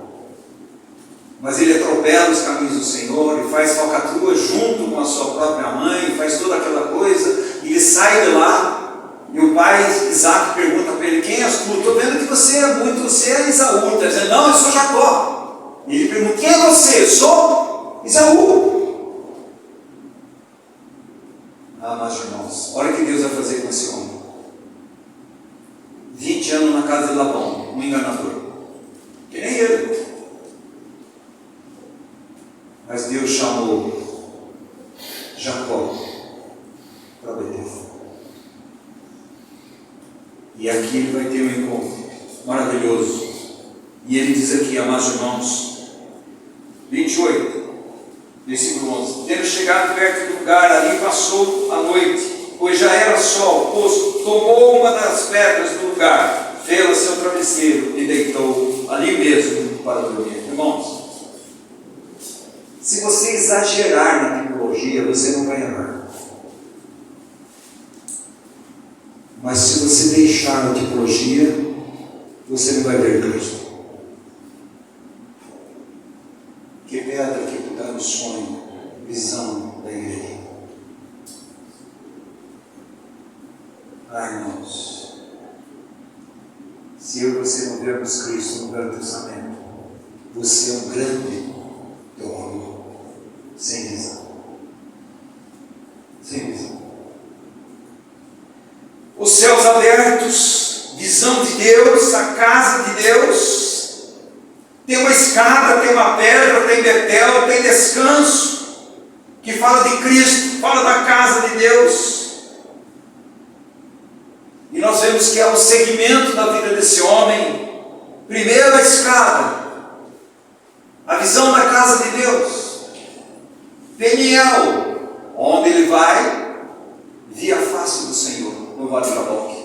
Mas ele atropela os caminhos do Senhor e faz falcatrua junto com a sua própria mãe, faz toda aquela coisa, e ele sai de lá. E o pai Isaac pergunta para ele: quem és tu? Estou vendo que você é Esaú. Está dizendo: não, eu sou Jacó. E ele pergunta: quem é você? Eu sou Esaú. Mas irmãos, olha o que Deus vai fazer com esse homem. 20 anos na casa de Labão, um enganador, que nem ele. Mas Deus chamou Jacó para Betel. E aqui ele vai ter um encontro maravilhoso. E ele diz aqui, amados irmãos, 28, versículo 11: tendo chegado perto do lugar, ali passou a noite, pois já era sol posto, tomou uma das pedras do lugar, fê-la seu travesseiro e deitou ali mesmo para dormir. Irmãos, se você exagerar na tecnologia, você não vai errar. Mas se você deixar a tipologia, você não vai ver Cristo. Que pedra que dá no sonho, visão da igreja. Irmãos, se eu e você não vermos Cristo no Velho Testamento, você é um grande teólogo sem visão. Sem visão. Os céus abertos, visão de Deus, a casa de Deus, tem uma escada, tem uma pedra, tem Betel, tem descanso, que fala de Cristo, fala da casa de Deus. E nós vemos que é o segmento da vida desse homem. Primeiro a escada, a visão da casa de Deus. Peniel, onde ele vai, via a face do Senhor no Vale de Jaboque.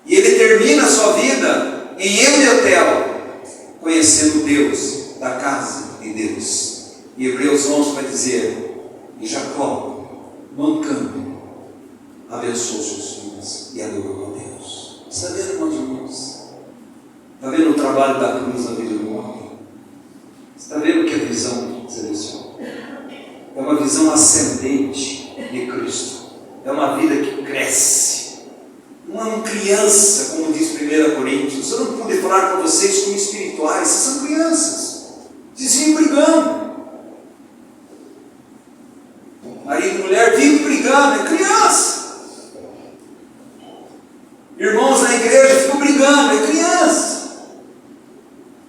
E ele termina a sua vida em Betel, conhecendo Deus, da casa de Deus. E Hebreus 11 vai dizer: e Jacó, mancando, abençoou seus filhos e adorou a Deus. Está vendo, irmãos? Está vendo o trabalho da cruz na vida do homem? Está vendo que a visão seleciona? É uma visão ascendente de Cristo. É uma vida que cresce. Não é uma criança, como diz 1 Coríntios. Eu não pude falar para vocês como espirituais. Vocês são crianças. Vocês vivem brigando. Marido e mulher vivem brigando. É criança. Irmãos na igreja ficam brigando. É criança.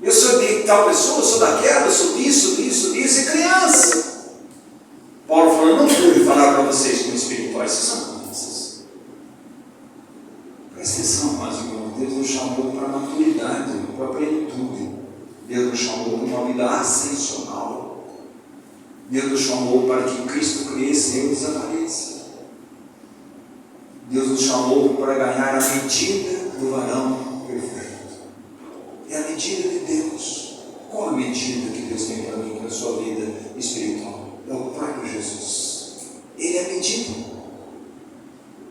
Eu sou de tal pessoa, eu sou daquela, eu sou disso, e criança. Paulo falou, não pude falar para vocês como espirituais, vocês são crianças. Presta atenção, mas irmão, Deus nos chamou para a maturidade, para a plenitude. Deus nos chamou para uma vida ascensional. Deus nos chamou para que Cristo cresça e eu desapareça. Deus nos chamou para ganhar a medida do varão perfeito. É a medida de Deus. Qual a medida que Deus tem para mim, para a sua vida espiritual? É o próprio Jesus. Ele é a medida.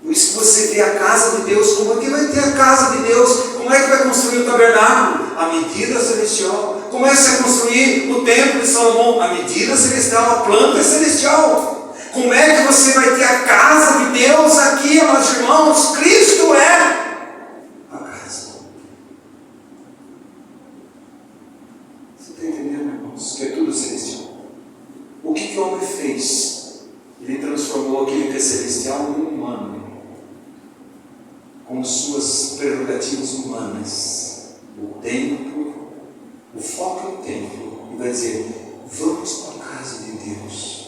Por isso que você vê a casa de Deus. Como é que vai ter a casa de Deus? Como é que vai construir o tabernáculo? A medida celestial. Como é que você vai construir o templo de Salomão? A medida celestial, a planta celestial. Como é que você vai ter a casa de Deus aqui, amados irmãos? Cristo é a casa. Você está entendendo, irmãos? Que é tudo celestial. O que o homem fez? Ele transformou aquele que é celestial num humano, com suas prerrogativas humanas. O templo, o foco é o templo. E vai dizer, vamos para a casa de Deus.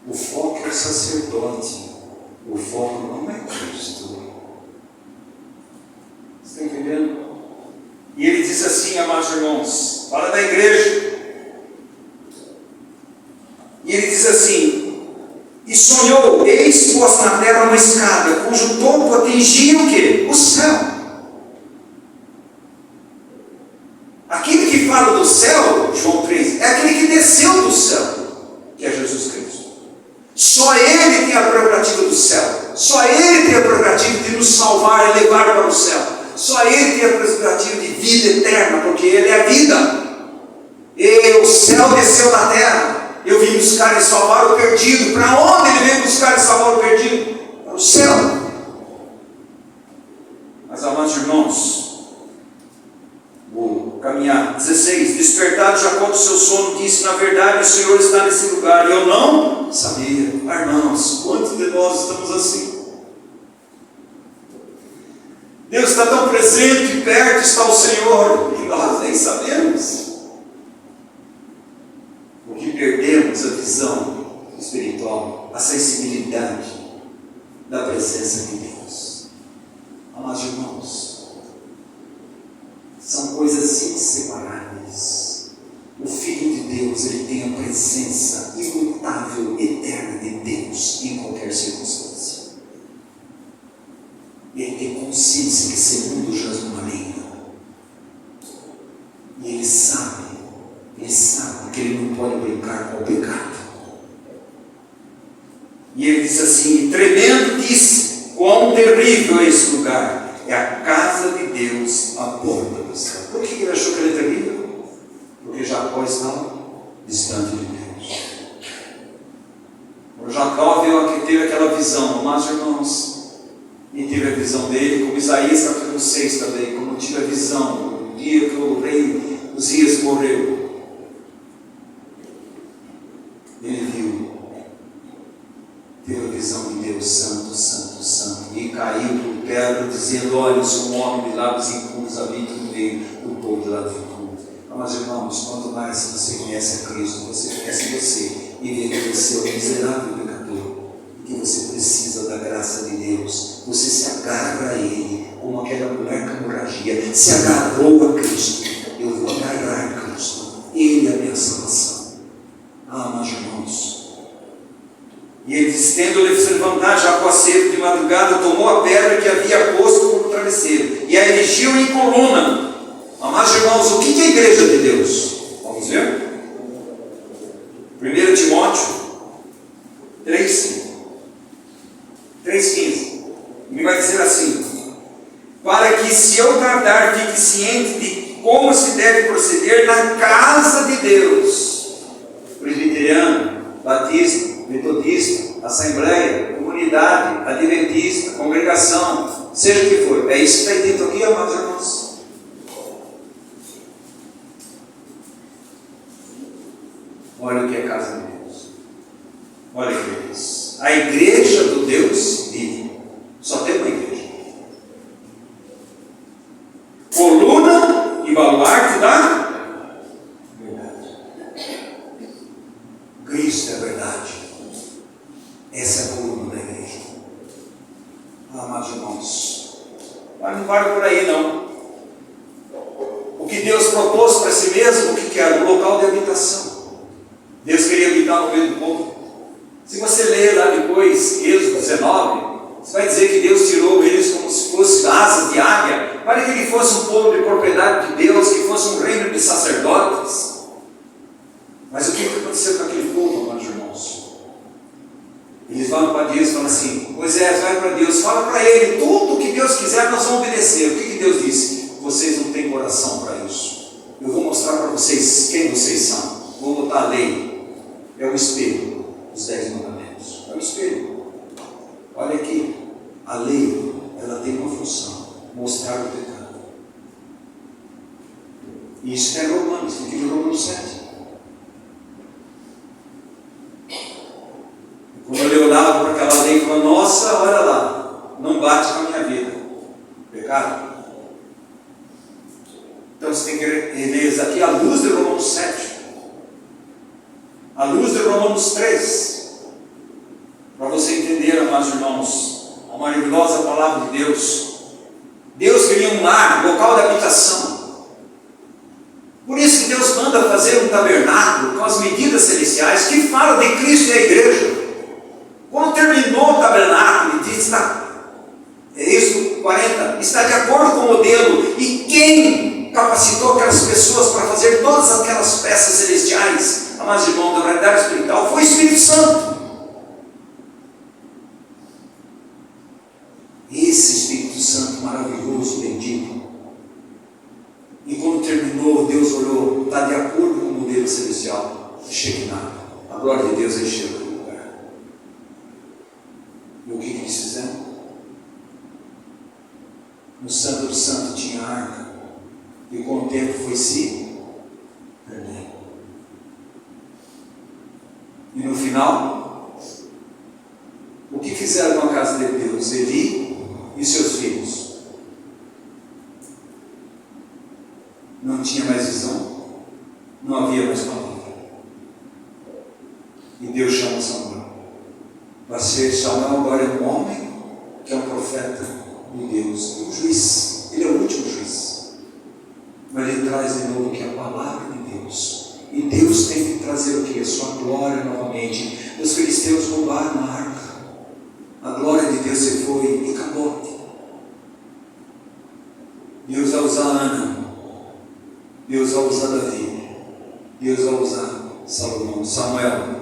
O foco é o sacerdote. O foco não é Cristo. Você está entendendo? E ele diz assim, amados irmãos, fala da igreja. E ele diz assim, e sonhou, eis posta na terra uma escada, cujo topo atingia o quê? O céu. Aquele que fala do céu, João 3, é aquele que desceu do céu, que é Jesus Cristo. Só Ele tem a prerrogativa do céu. Só Ele tem a prerrogativa de nos salvar e levar para o céu. Só Ele tem a prerrogativa de vida eterna, porque Ele é a vida. E o céu desceu da terra. Eu vim buscar e salvar o perdido. Para onde Ele veio buscar e salvar o perdido? Para o céu. Mas, amados irmãos, vou caminhar. 16. Despertado Jacó do seu sono, disse, na verdade o Senhor está nesse lugar. E eu não sabia. Irmãos, quantos de nós estamos assim? Deus está tão presente, perto está o Senhor, e nós nem sabemos. Porque perdemos a visão espiritual, a sensibilidade da presença de Deus. Amados irmãos, são coisas inseparáveis. O Filho de Deus, ele tem a presença imutável, eterna de Deus em qualquer circunstância. Ele tem consciência que esse mundo jaz no maligno. E ele sabe que ele não pode brincar com o pecado. E ele diz assim, tremendo disse, quão terrível é esse lugar. É a casa de Deus, a porta do céu. Por que ele achou que ele é terrível? Porque Jacó estava distante de Deus. O Jacó teve aquela visão, amados irmãos, e teve a visão dele, como Isaías capítulo 6 também, como tive a visão, no dia que o rei Uzias morreu. Ele viu, teve a visão de Deus, santo, santo, santo, e caiu por terra, dizendo, olha, sou um homem de lábios impuros, habito no meio do povo de lábios impuros. Mas irmãos, quanto mais você conhece a Cristo, você conhece você, e vê que você é um miserável pecador, e que você precisa da graça de Deus, você se agarra a Ele, como aquela mulher com hemorragia, se agarrou a Cristo. Eu vou agarrar a Cristo, Ele é a minha salvação. Mas irmãos, e ele diz, tendo-lhe se levantar, Jacó cedo de madrugada, tomou a pedra que havia posto como travesseiro, e a erigiu em coluna. Amados irmãos, o que é a igreja de Deus? Vamos ver? 1 Timóteo 3,5. 3,15. Ele vai dizer assim, para que se eu tardar, fique ciente de como se deve proceder na casa de Deus. Presbiteriano, batista, metodista, assembleia, comunidade, adventista, congregação, seja o que for. É isso que está dito aqui, amados irmãos. Olha o que é a casa de Deus. Olha o que é isso. A igreja do Deus vive. Só tem uma igreja. Coluna e baluarte da verdade. Cristo é a verdade. Essa é a coluna da igreja. Amados irmãos, mas não para por aí não. O que Deus propôs para si mesmo, o que era? Um local de habitação. Deus queria habitar no meio do povo. Se você ler lá depois, Êxodo 19, você vai dizer que Deus tirou eles como se fosse asas de águia, para que ele fosse um povo de propriedade de Deus, que fosse um reino de sacerdotes. Mas o que aconteceu com aquele povo, amados irmãos? Eles vão para Deus e falam assim: Moisés, vai para Deus, fala para ele, tudo que Deus quiser nós vamos obedecer. O que Deus disse? Vocês não têm coração para isso. Eu vou mostrar para vocês quem vocês são. Vou botar a lei. É o espelho, os 10 mandamentos. É o espelho. Olha aqui, a lei, ela tem uma função: mostrar o pecado. E isso é Romanos, tem que ver Romanos 7. Quando eu olhava para aquela lei e falava: nossa, olha lá, não bate com a minha vida. Pecado. Então você tem que reler isso aqui à luz de Romanos 7. À luz de Romanos 3. Para você entender, amados irmãos, a maravilhosa palavra de Deus. Deus queria um lar, local de habitação. Por isso que Deus manda fazer um tabernáculo com as medidas celestiais que fala de Cristo e a igreja. Quando terminou o tabernáculo, ele diz, Êxodo 40, está de acordo com o modelo. E quem capacitou aquelas pessoas para fazer todas aquelas peças celestiais, amados irmãos, da realidade espiritual, foi o Espírito Santo. Esse Espírito Santo maravilhoso, bendito. E quando terminou, Deus olhou, está de acordo com o modelo celestial. Shekinah, a glória de Deus encheu o lugar. E o que eles fizeram? No Santo do Santo tinha arca, e com o tempo foi se perdendo. E no final, o que fizeram com a casa de Deus? Eli e seus filhos. Não tinha mais visão, não havia mais palavra. E Deus chama Samuel. Para ser Samuel agora é um homem que é um profeta de Deus, um juiz. Ele é o último juiz. Mas ele traz de novo que a palavra de Deus. E Deus tem que trazer o que? A sua glória novamente. Os filisteus roubaram a arca. A glória de Deus se foi e acabou. Deus vai usar Ana. Deus vai usar Davi. Deus vai usar Salomão. Samuel,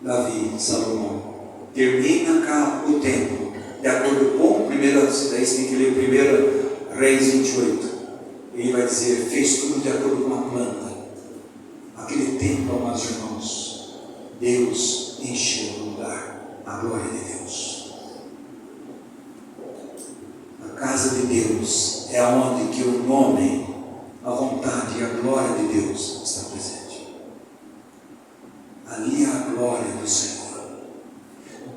Davi, Salomão. Termina cá o tempo. De acordo com daí você tem que ler 1 Reis 28. Ele vai dizer, fez tudo de acordo com a planta. Aquele tempo, amados irmãos, Deus encheu o lugar, a glória de Deus. A casa de Deus é onde que o nome, a vontade e a glória de Deus está presente. Ali é a glória do Senhor.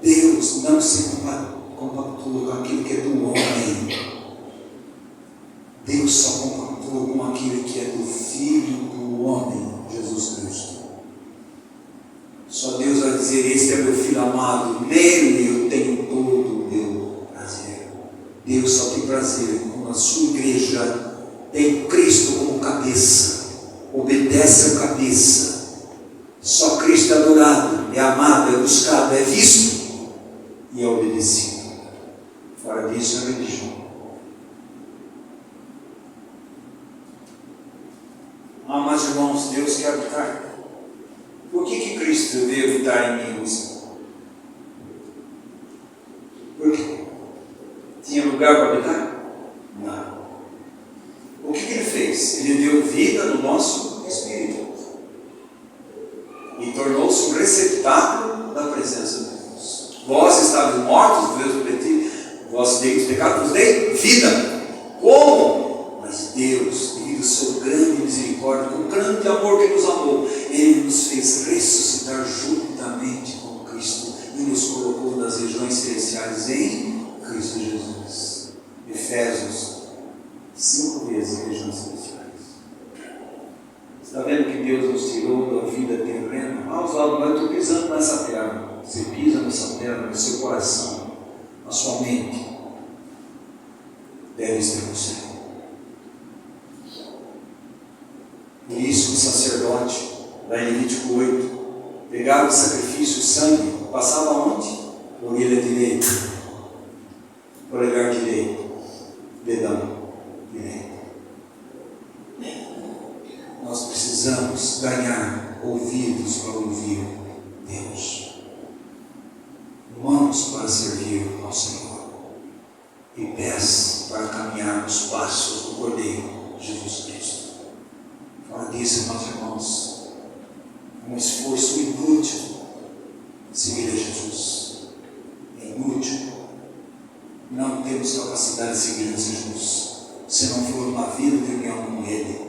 Deus não se compactua com aquilo que é do homem. Deus só compactua com aquilo que é do Filho do homem, Jesus Cristo. Só Deus vai dizer, este é meu Filho amado, nele eu tenho todo o meu prazer. Deus só tem prazer quando a sua igreja tem Cristo como cabeça, obedece ao cabeça. Só Cristo é adorado, é amado, é buscado, é visto e é obedecido. Fora disso é religião. Mas irmãos, Deus quer habitar. Por que Cristo veio habitar em mim, Lúcia? Por quê? Tinha lugar para habitar? Não. O que Ele fez? Ele deu vida no nosso espírito e tornou-se um receptáculo da presença de Deus. Vós estáveis mortos, Deus prometi, vós dei os pecados, vos dei vida. Como? Mas Deus, devido ao seu grande misericórdia, com o grande amor que nos amou, Ele nos fez ressuscitar juntamente com Cristo e nos colocou nas regiões celestiais em Cristo Jesus. Efésios 5 vezes regiões celestiais. Está vendo que Deus nos tirou da vida terrena? Oswaldo, mas eu estou pisando nessa terra. Você pisa nessa terra, no seu coração, na sua mente. Deve estar no céu. Por isso o sacerdote, lá em Levítico 8, pegava o sacrifício, o sangue, passava onde? Orelha direita, polegar direito, dedão direito. Nós precisamos ganhar ouvidos para ouvir Deus, mãos para servir ao Senhor e pés para caminhar nos passos do Cordeiro Jesus Cristo. Fora disso, meus irmãos, é um esforço inútil seguir a Jesus. É inútil. Não temos capacidade de seguir a Jesus se não for uma vida de união com Ele.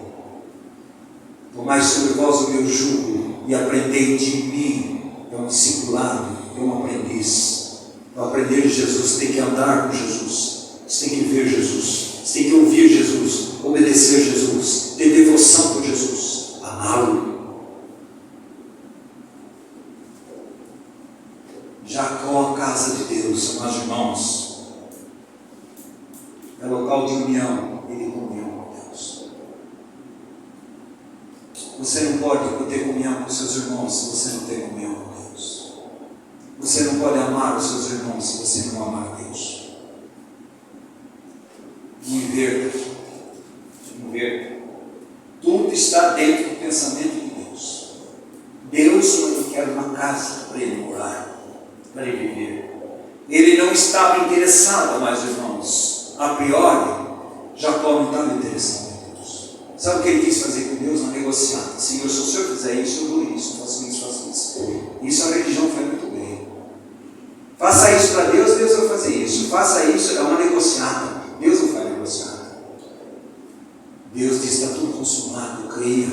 Tomai sobre vós o meu jugo e aprendei de mim. É um discipulado, é um aprendiz. Para aprender de Jesus, você tem que andar com Jesus, você tem que ver Jesus, você tem que ouvir Jesus, obedecer Jesus, ter devoção por Jesus, amá-lo. Jacó, a casa de Deus, meus irmãos, é local de união e de comunhão com Deus. Você não pode ter comunhão com seus irmãos se você não tem comunhão com Deus. Você não pode amar os seus irmãos se você não amar a Deus. Não inverta. Tudo está dentro do pensamento de Deus. Deus quer uma casa para Ele morar, para Ele viver. Ele não estava interessado, mais irmãos. A priori, Jacó não estava interessado em Deus. Sabe o que ele quis fazer com Deus? Uma negociata. Senhor, se o Senhor fizer isso, eu dou isso, faço isso. Isso a religião faz muito bem. Faça isso para Deus, Deus vai fazer isso. Faça isso, é uma negociata. Deus não faz negociata. Deus diz: está tudo consumado, creia.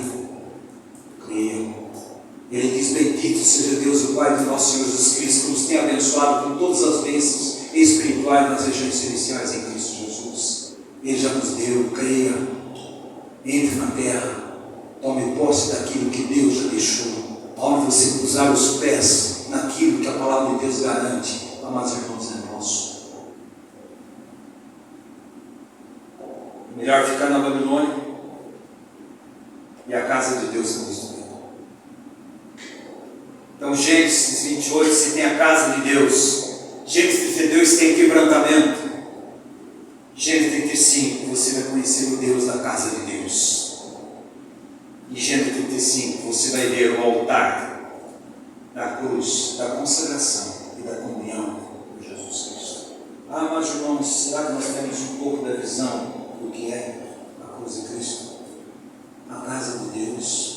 Ele diz: bendito seja Deus, o Pai do nosso Senhor Jesus Cristo, que nos tem abençoado com todas as bênçãos espirituais nas regiões celestiais em Cristo Jesus. Ele já nos deu, creia, entre na terra, tome posse daquilo que Deus já deixou, onde você cruzar os pés naquilo que a palavra de Deus garante. Amados irmãos, é nosso. Melhor ficar na Babilônia e a casa de Deus não está. Então, Gênesis 28, se tem a casa de Deus. Gênesis 32 tem quebrantamento. Gênesis 35, você vai conhecer o Deus da casa de Deus. Em Gênesis 35, você vai ver o altar da cruz, da consagração e da comunhão com Jesus Cristo. Mas irmãos, será que nós temos um pouco da visão do que é a cruz de Cristo? A casa de Deus.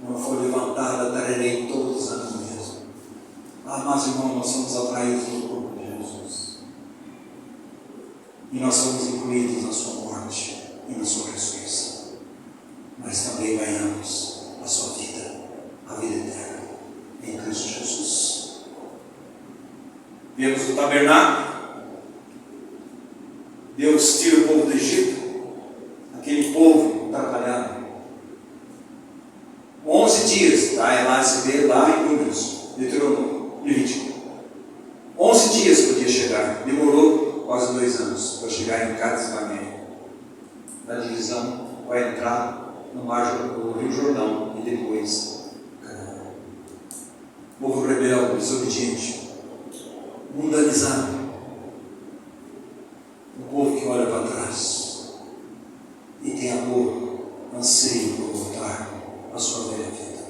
Não foi levantada, darei todos os anos mesmo. Mas irmãos, nós somos atraídos no corpo de Jesus. E nós somos incluídos na sua morte e na sua ressurreição. Mas também ganhamos a sua vida, a vida eterna, em Cristo Jesus. Vemos o tabernáculo. Deus tira o povo do Egito, aquele povo atrapalhado. 11 dias, lá se vê lá em Números, Deuteronômio, Levítico. 11 dias podia chegar, demorou quase 2 anos para chegar em Cádiz Barneia, na divisão para entrar no mar do Rio Jordão e depois Canaã. Povo rebelde, desobediente, mundanizado, um povo que olha para trás e tem amor, anseio por voltar a sua velha vida.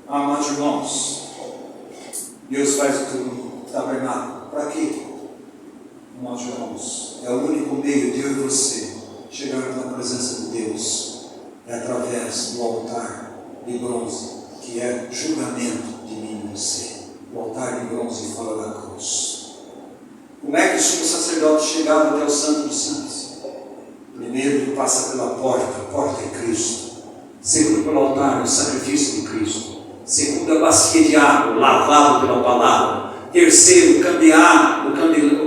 Amados irmãos, Deus faz tudo tabernáculo. Para quê? Amados irmãos, é o único meio de eu e você chegar na presença de Deus, é através do altar de bronze, que é julgamento de mim e você. O altar de bronze fora da cruz. Como é que o sumo sacerdote chegava até o Santo dos Santos? Primeiro, ele passa pela porta, a porta é Cristo. Segundo, pelo altar, o sacrifício de Cristo. Segundo, a bacia de água, lavado pela palavra. Terceiro, o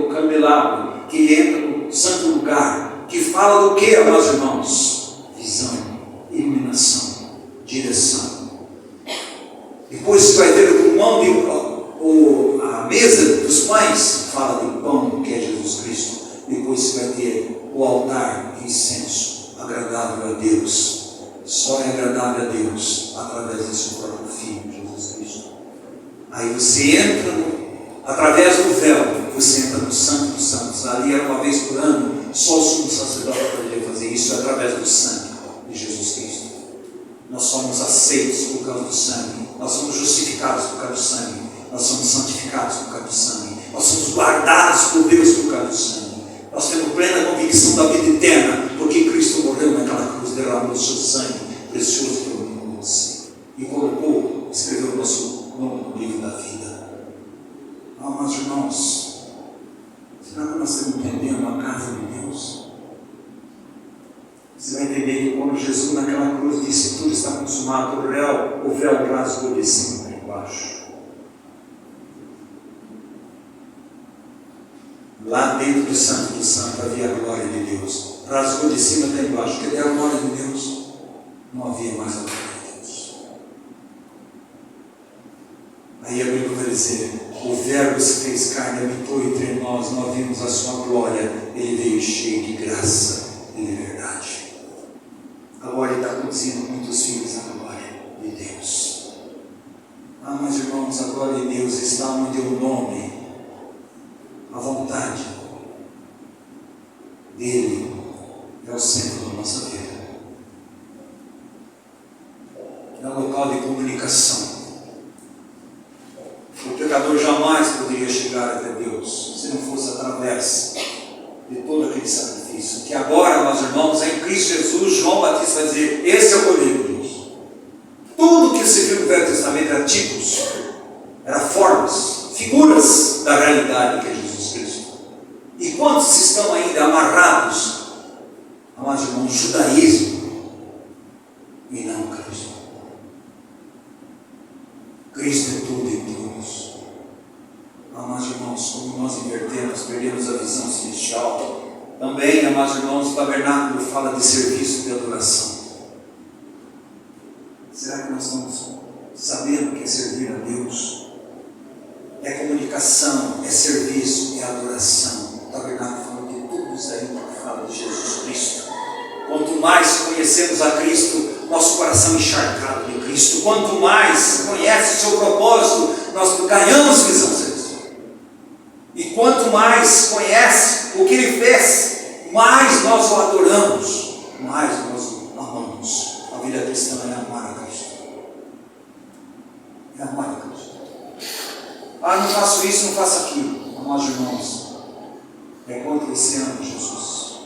candelabro, que entra no santo lugar, que que fala do que, amados irmãos? Visão, iluminação, direção. Depois você vai ver o pão a mesa dos pães, fala do pão que é Jesus Cristo. Depois você vai ter o altar de incenso, agradável a Deus. Só é agradável a Deus através do seu próprio Filho, Jesus Cristo. Aí você entra, através do véu, você entra no Santo dos Santos. Ali era uma vez por ano, só o sumo sacerdote poderia fazer isso, através do sangue de Jesus Cristo. Nós somos aceitos por causa do sangue, nós somos justificados por causa do sangue, nós somos santificados por causa do sangue, nós somos guardados por Deus por causa do sangue. Nós temos plena convicção da vida eterna, porque Cristo morreu naquela cruz, derramou o seu sangue precioso pelo mundo e colocou, escreveu o nosso nome no livro da vida. Amados irmãos, será que nós estamos entendendo a casa de Deus? Você vai entender que quando Jesus naquela cruz disse tudo está consumado, o véu rasgou de cima para embaixo. Lá dentro do Santo do Santo havia a glória de Deus. Rasgou de cima até embaixo. Cadê a glória de Deus? Não havia mais a glória de Deus. Aí a Bíblia vai dizer: o Verbo se fez carne, habitou entre nós vimos a sua glória. Ele veio cheio de graça e de verdade. Agora Ele está conduzindo muitos filhos à glória de Deus. Mas irmãos, a glória de Deus está onde o nome, a vontade dele é o centro da nossa vida. É um local de comunicação. O pecador jamais poderia chegar até Deus se não fosse através de todo aquele sacrifício. Que agora, meus irmãos, em Cristo Jesus, João Batista vai dizer: esse é o Cordeiro de Deus. Tudo que se viu no Velho Testamento era tipos, era formas, figuras da realidade que é Jesus Cristo. E quantos estão ainda amarrados, amados irmãos, no judaísmo e não Cristo? Cristo é tudo em todos. Amados irmãos, como nós invertemos, perdemos a visão celestial. Também, amados irmãos, o tabernáculo fala de serviço e de adoração. Será que nós estamos sabendo o que é servir a Deus? É comunicação, é serviço, é adoração. O tabernáculo fala de tudo isso aí que fala de Jesus Cristo. Quanto mais conhecemos a Cristo, nosso coração encharcado de Cristo, quanto mais conhece o seu propósito, nós ganhamos visão celestial. E quanto mais conhece o que Ele fez, mais nós o adoramos, mais nós o amamos. A vida cristã é amar a Cristo. É amar a Cristo. Não faço isso, não faço aquilo. Amados irmãos, é quanto você ama Jesus.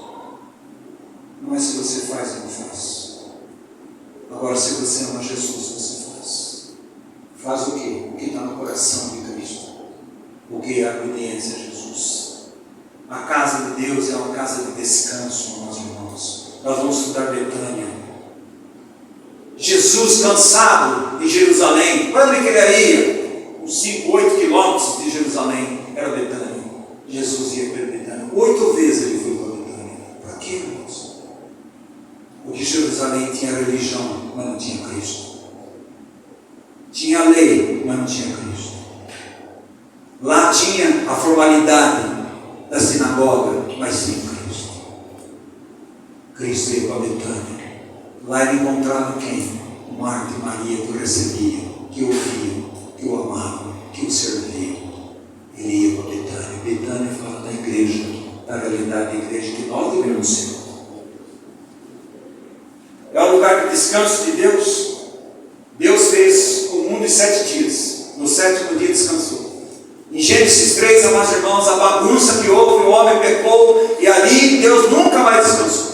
Não é se você faz ou não faz. Agora, se você ama Jesus, você faz. Faz o quê? O que está no coração de Cristo. O que é a obediência a Jesus. A casa de Deus é uma casa de descanso, meus irmãos. Nós vamos estudar Betânia. Jesus cansado em Jerusalém, para onde ele ia? Uns 5, 8 quilômetros de Jerusalém era Betânia. Jesus ia para Betânia. 8 vezes ele foi para Betânia. Para quê, irmãos? Porque Jerusalém tinha religião, mas não tinha Cristo. Tinha lei, mas não tinha Cristo. Lá tinha a formalidade da sinagoga, mas sem Cristo. Cristo veio para Betânia. Lá ele encontrava quem? Marta e Maria, que o recebiam, que o ouviam, que o amavam, que o serviam. Ele ia para Betânia. Betânia fala da igreja, da realidade da igreja que nós devemos ser. É o lugar de descanso de Deus. Deus fez o mundo em 7 dias. No 7º dia descansou. Em Gênesis 3, amados irmãos, a bagunça que houve, o homem pecou, e ali Deus nunca mais descansou.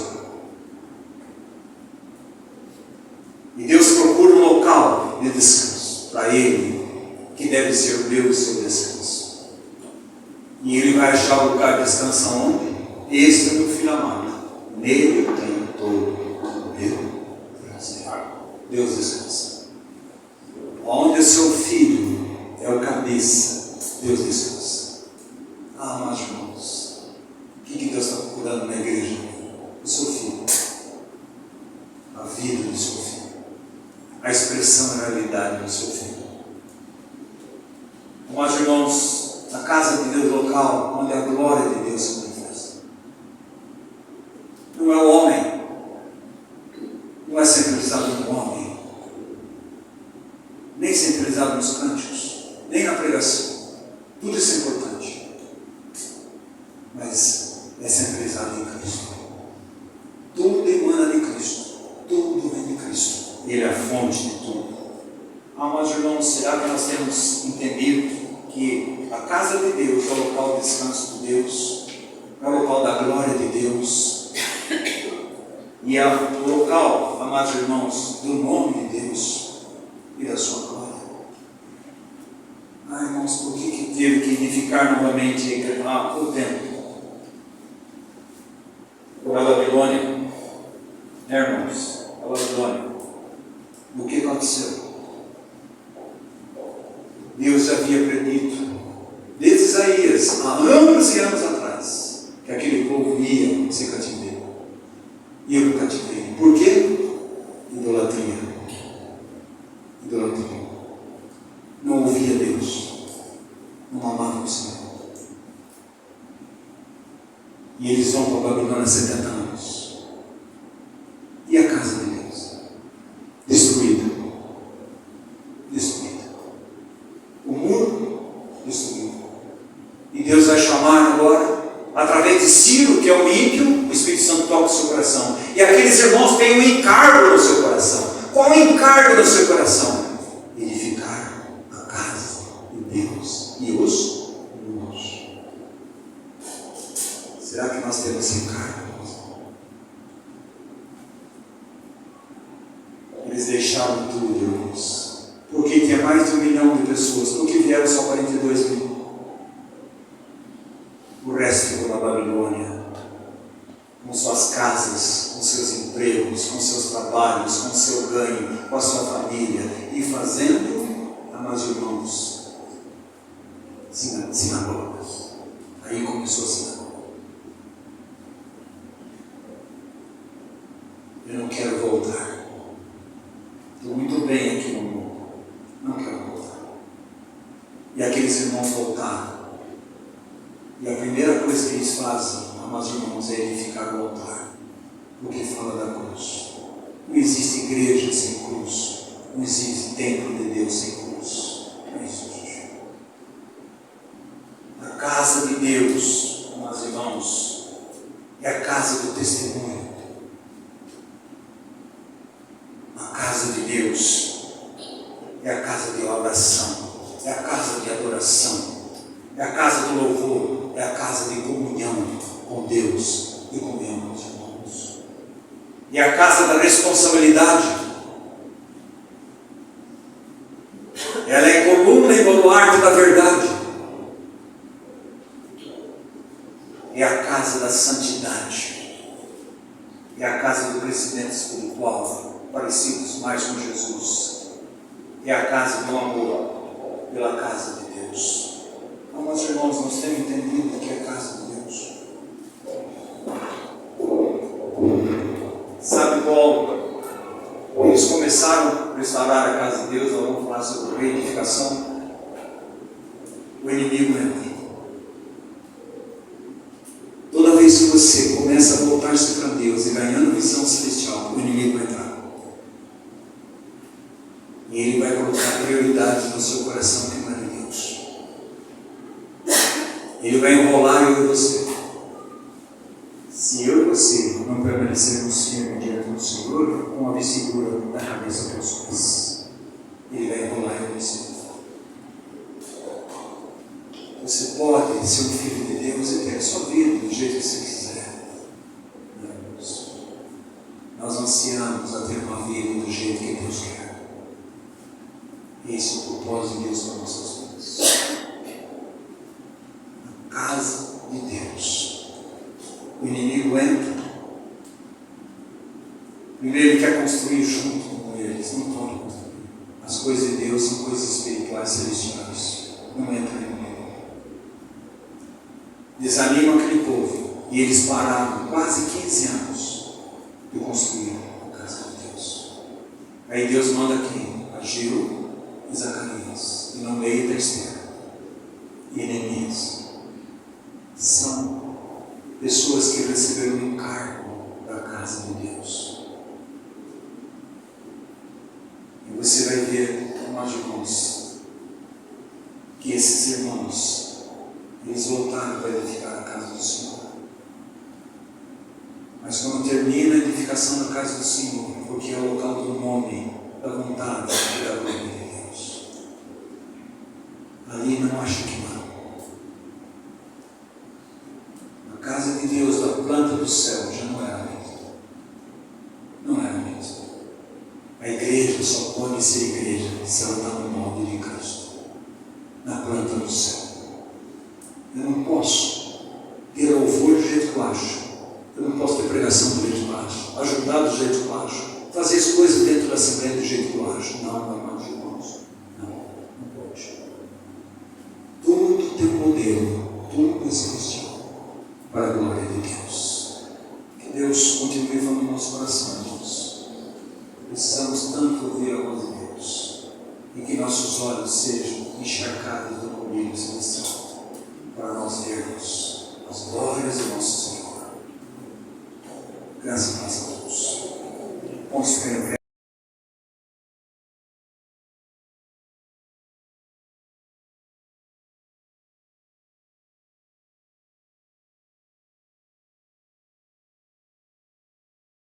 E Deus procura um local de descanso para Ele, que deve ser o meu e seu descanso. E Ele vai achar o lugar de descanso onde? Este é o meu filho amado. Nele eu tenho todo o meu prazer. Deus descansa. Onde o seu filho é o cabeça, Deus descansa. Amados irmãos, o que Deus está procurando na igreja? expressão da realidade do seu Filho. Mas, irmãos, a casa de Deus local, onde a glória de Deus se manifesta. Não é o homem, não é centralizado no homem, nem centralizado nos cânticos, nem na pregação. Tudo isso é importante, mas é centralizado em Cristo. Tudo emana de Cristo, tudo vem de Cristo. Ele é a fonte de tudo. Mas, irmãos, será que nós temos entendido que a casa de Deus é o local de descanso de Deus, é o local da glória de Deus, e é o local, amados irmãos, do nome de Deus e da sua glória? Irmãos, por que teve que edificar novamente o templo? A Babilônia, irmãos, a Babilônia. O que aconteceu? Deus havia predito, desde Isaías, há anos e anos atrás, que aquele povo ia ser cativeiro. Ia para o cativeiro. Por quê? Idolatria. Idolatria. Não ouvia Deus. Não amava o Senhor. E eles vão para a Babilônia 70 anos. E a casa de Deus? Destruída. Destruída. O muro destruído. E Deus vai chamar agora, através de Ciro, que é o ímpio, o Espírito Santo toca o seu coração. E aqueles irmãos têm um encargo no seu coração. Qual é o encargo no seu coração? Edificar a casa de Deus e os muros. Será que nós temos esse encargo? Eles deixaram tudo, irmãos. Porque tinha mais de 1 milhão de pessoas, porque vieram só 42 mil. O resto ficou na Babilônia, com suas casas, com seus empregos, com seus trabalhos, com seu ganho, com a sua família, e fazendo, amados irmãos, sinagogas. Aí começou a sinagoga. Eu não quero voltar. Estou muito bem aqui no mundo. Não quero voltar. E aqueles irmãos voltaram. E a primeira coisa que eles fazem, amados irmãos, é edificar o altar. Porque fala da cruz. Não existe igreja sem cruz. Não existe templo de Deus sem cruz. Não existe. A casa de Deus, amados irmãos, é a casa do testemunho. A casa de Deus é a casa de oração, é a casa de adoração, é a casa do louvor, é a casa de comunhão com Deus e comunhão com os irmãos. E a casa da responsabilidade. Ela é coluna e baluarte da verdade. É a casa da santidade. É a casa do crescimento espiritual, parecidos mais com Jesus. É a casa do amor pela casa de Deus. Meus irmãos, nós temos entendido que é a casa de Deus. Sabe qual? Eles começaram a restaurar a casa de Deus. Nós vamos falar sobre reedificação. O inimigo entra. Toda vez que você começa a voltar-se para Deus e ganhando visão celestial, o inimigo vai entrar. E ele vai colocar prioridades no seu coração que não é de Deus. Ele vai enrolar eu e você. Se eu e você não permanecermos firmes diante do Senhor, com a vestigura da cabeça para os pés, ele vai enrolar eu e você. Você pode ser um filho de Deus e ter a sua vida do jeito que você quiser. Nós ansiamos a ter uma vida do jeito que Deus quer. Esse é o propósito de Deus para nossas vidas. A casa de Deus. O inimigo entra. Primeiro ele quer construir junto com eles. Não pode construir. As coisas de Deus são coisas espirituais celestiais. Não entra no inimigo. Desanima aquele povo. E eles pararam quase 15 anos de construir a casa de Deus. Aí Deus manda quem? Ageu e Zacarias, e no meio da Esther e Neemias. São pessoas que receberam um encargo da casa de Deus. E você vai ver, amados irmãos, que esses irmãos, eles voltaram para edificar a casa do Senhor. Mas quando termina a edificação da casa do Senhor, porque é o local do nome, da vontade e da glória de Deus, ali não acha que não. A casa de Deus, da planta do céu, já não era mesmo. Não era mesmo. A igreja só pode ser igreja se ela está no molde de Cristo, na planta do céu. Eu não posso ter louvor do jeito que eu acho. Eu não posso ter pregação do jeito que eu acho, ajudar do jeito que eu acho, fazer as coisas dentro da Assembleia do jeito que eu acho. Não, amados irmãos. Não pode. Tudo tem um modelo, tudo existe para a glória de Deus. Que Deus continue falando no nosso coração, irmãos. Precisamos tanto ouvir a voz de Deus e que nossos olhos sejam encharcados do colírio celestial para nós vermos as glórias do nosso Senhor. Graças a Deus. Vamos ficar em pé.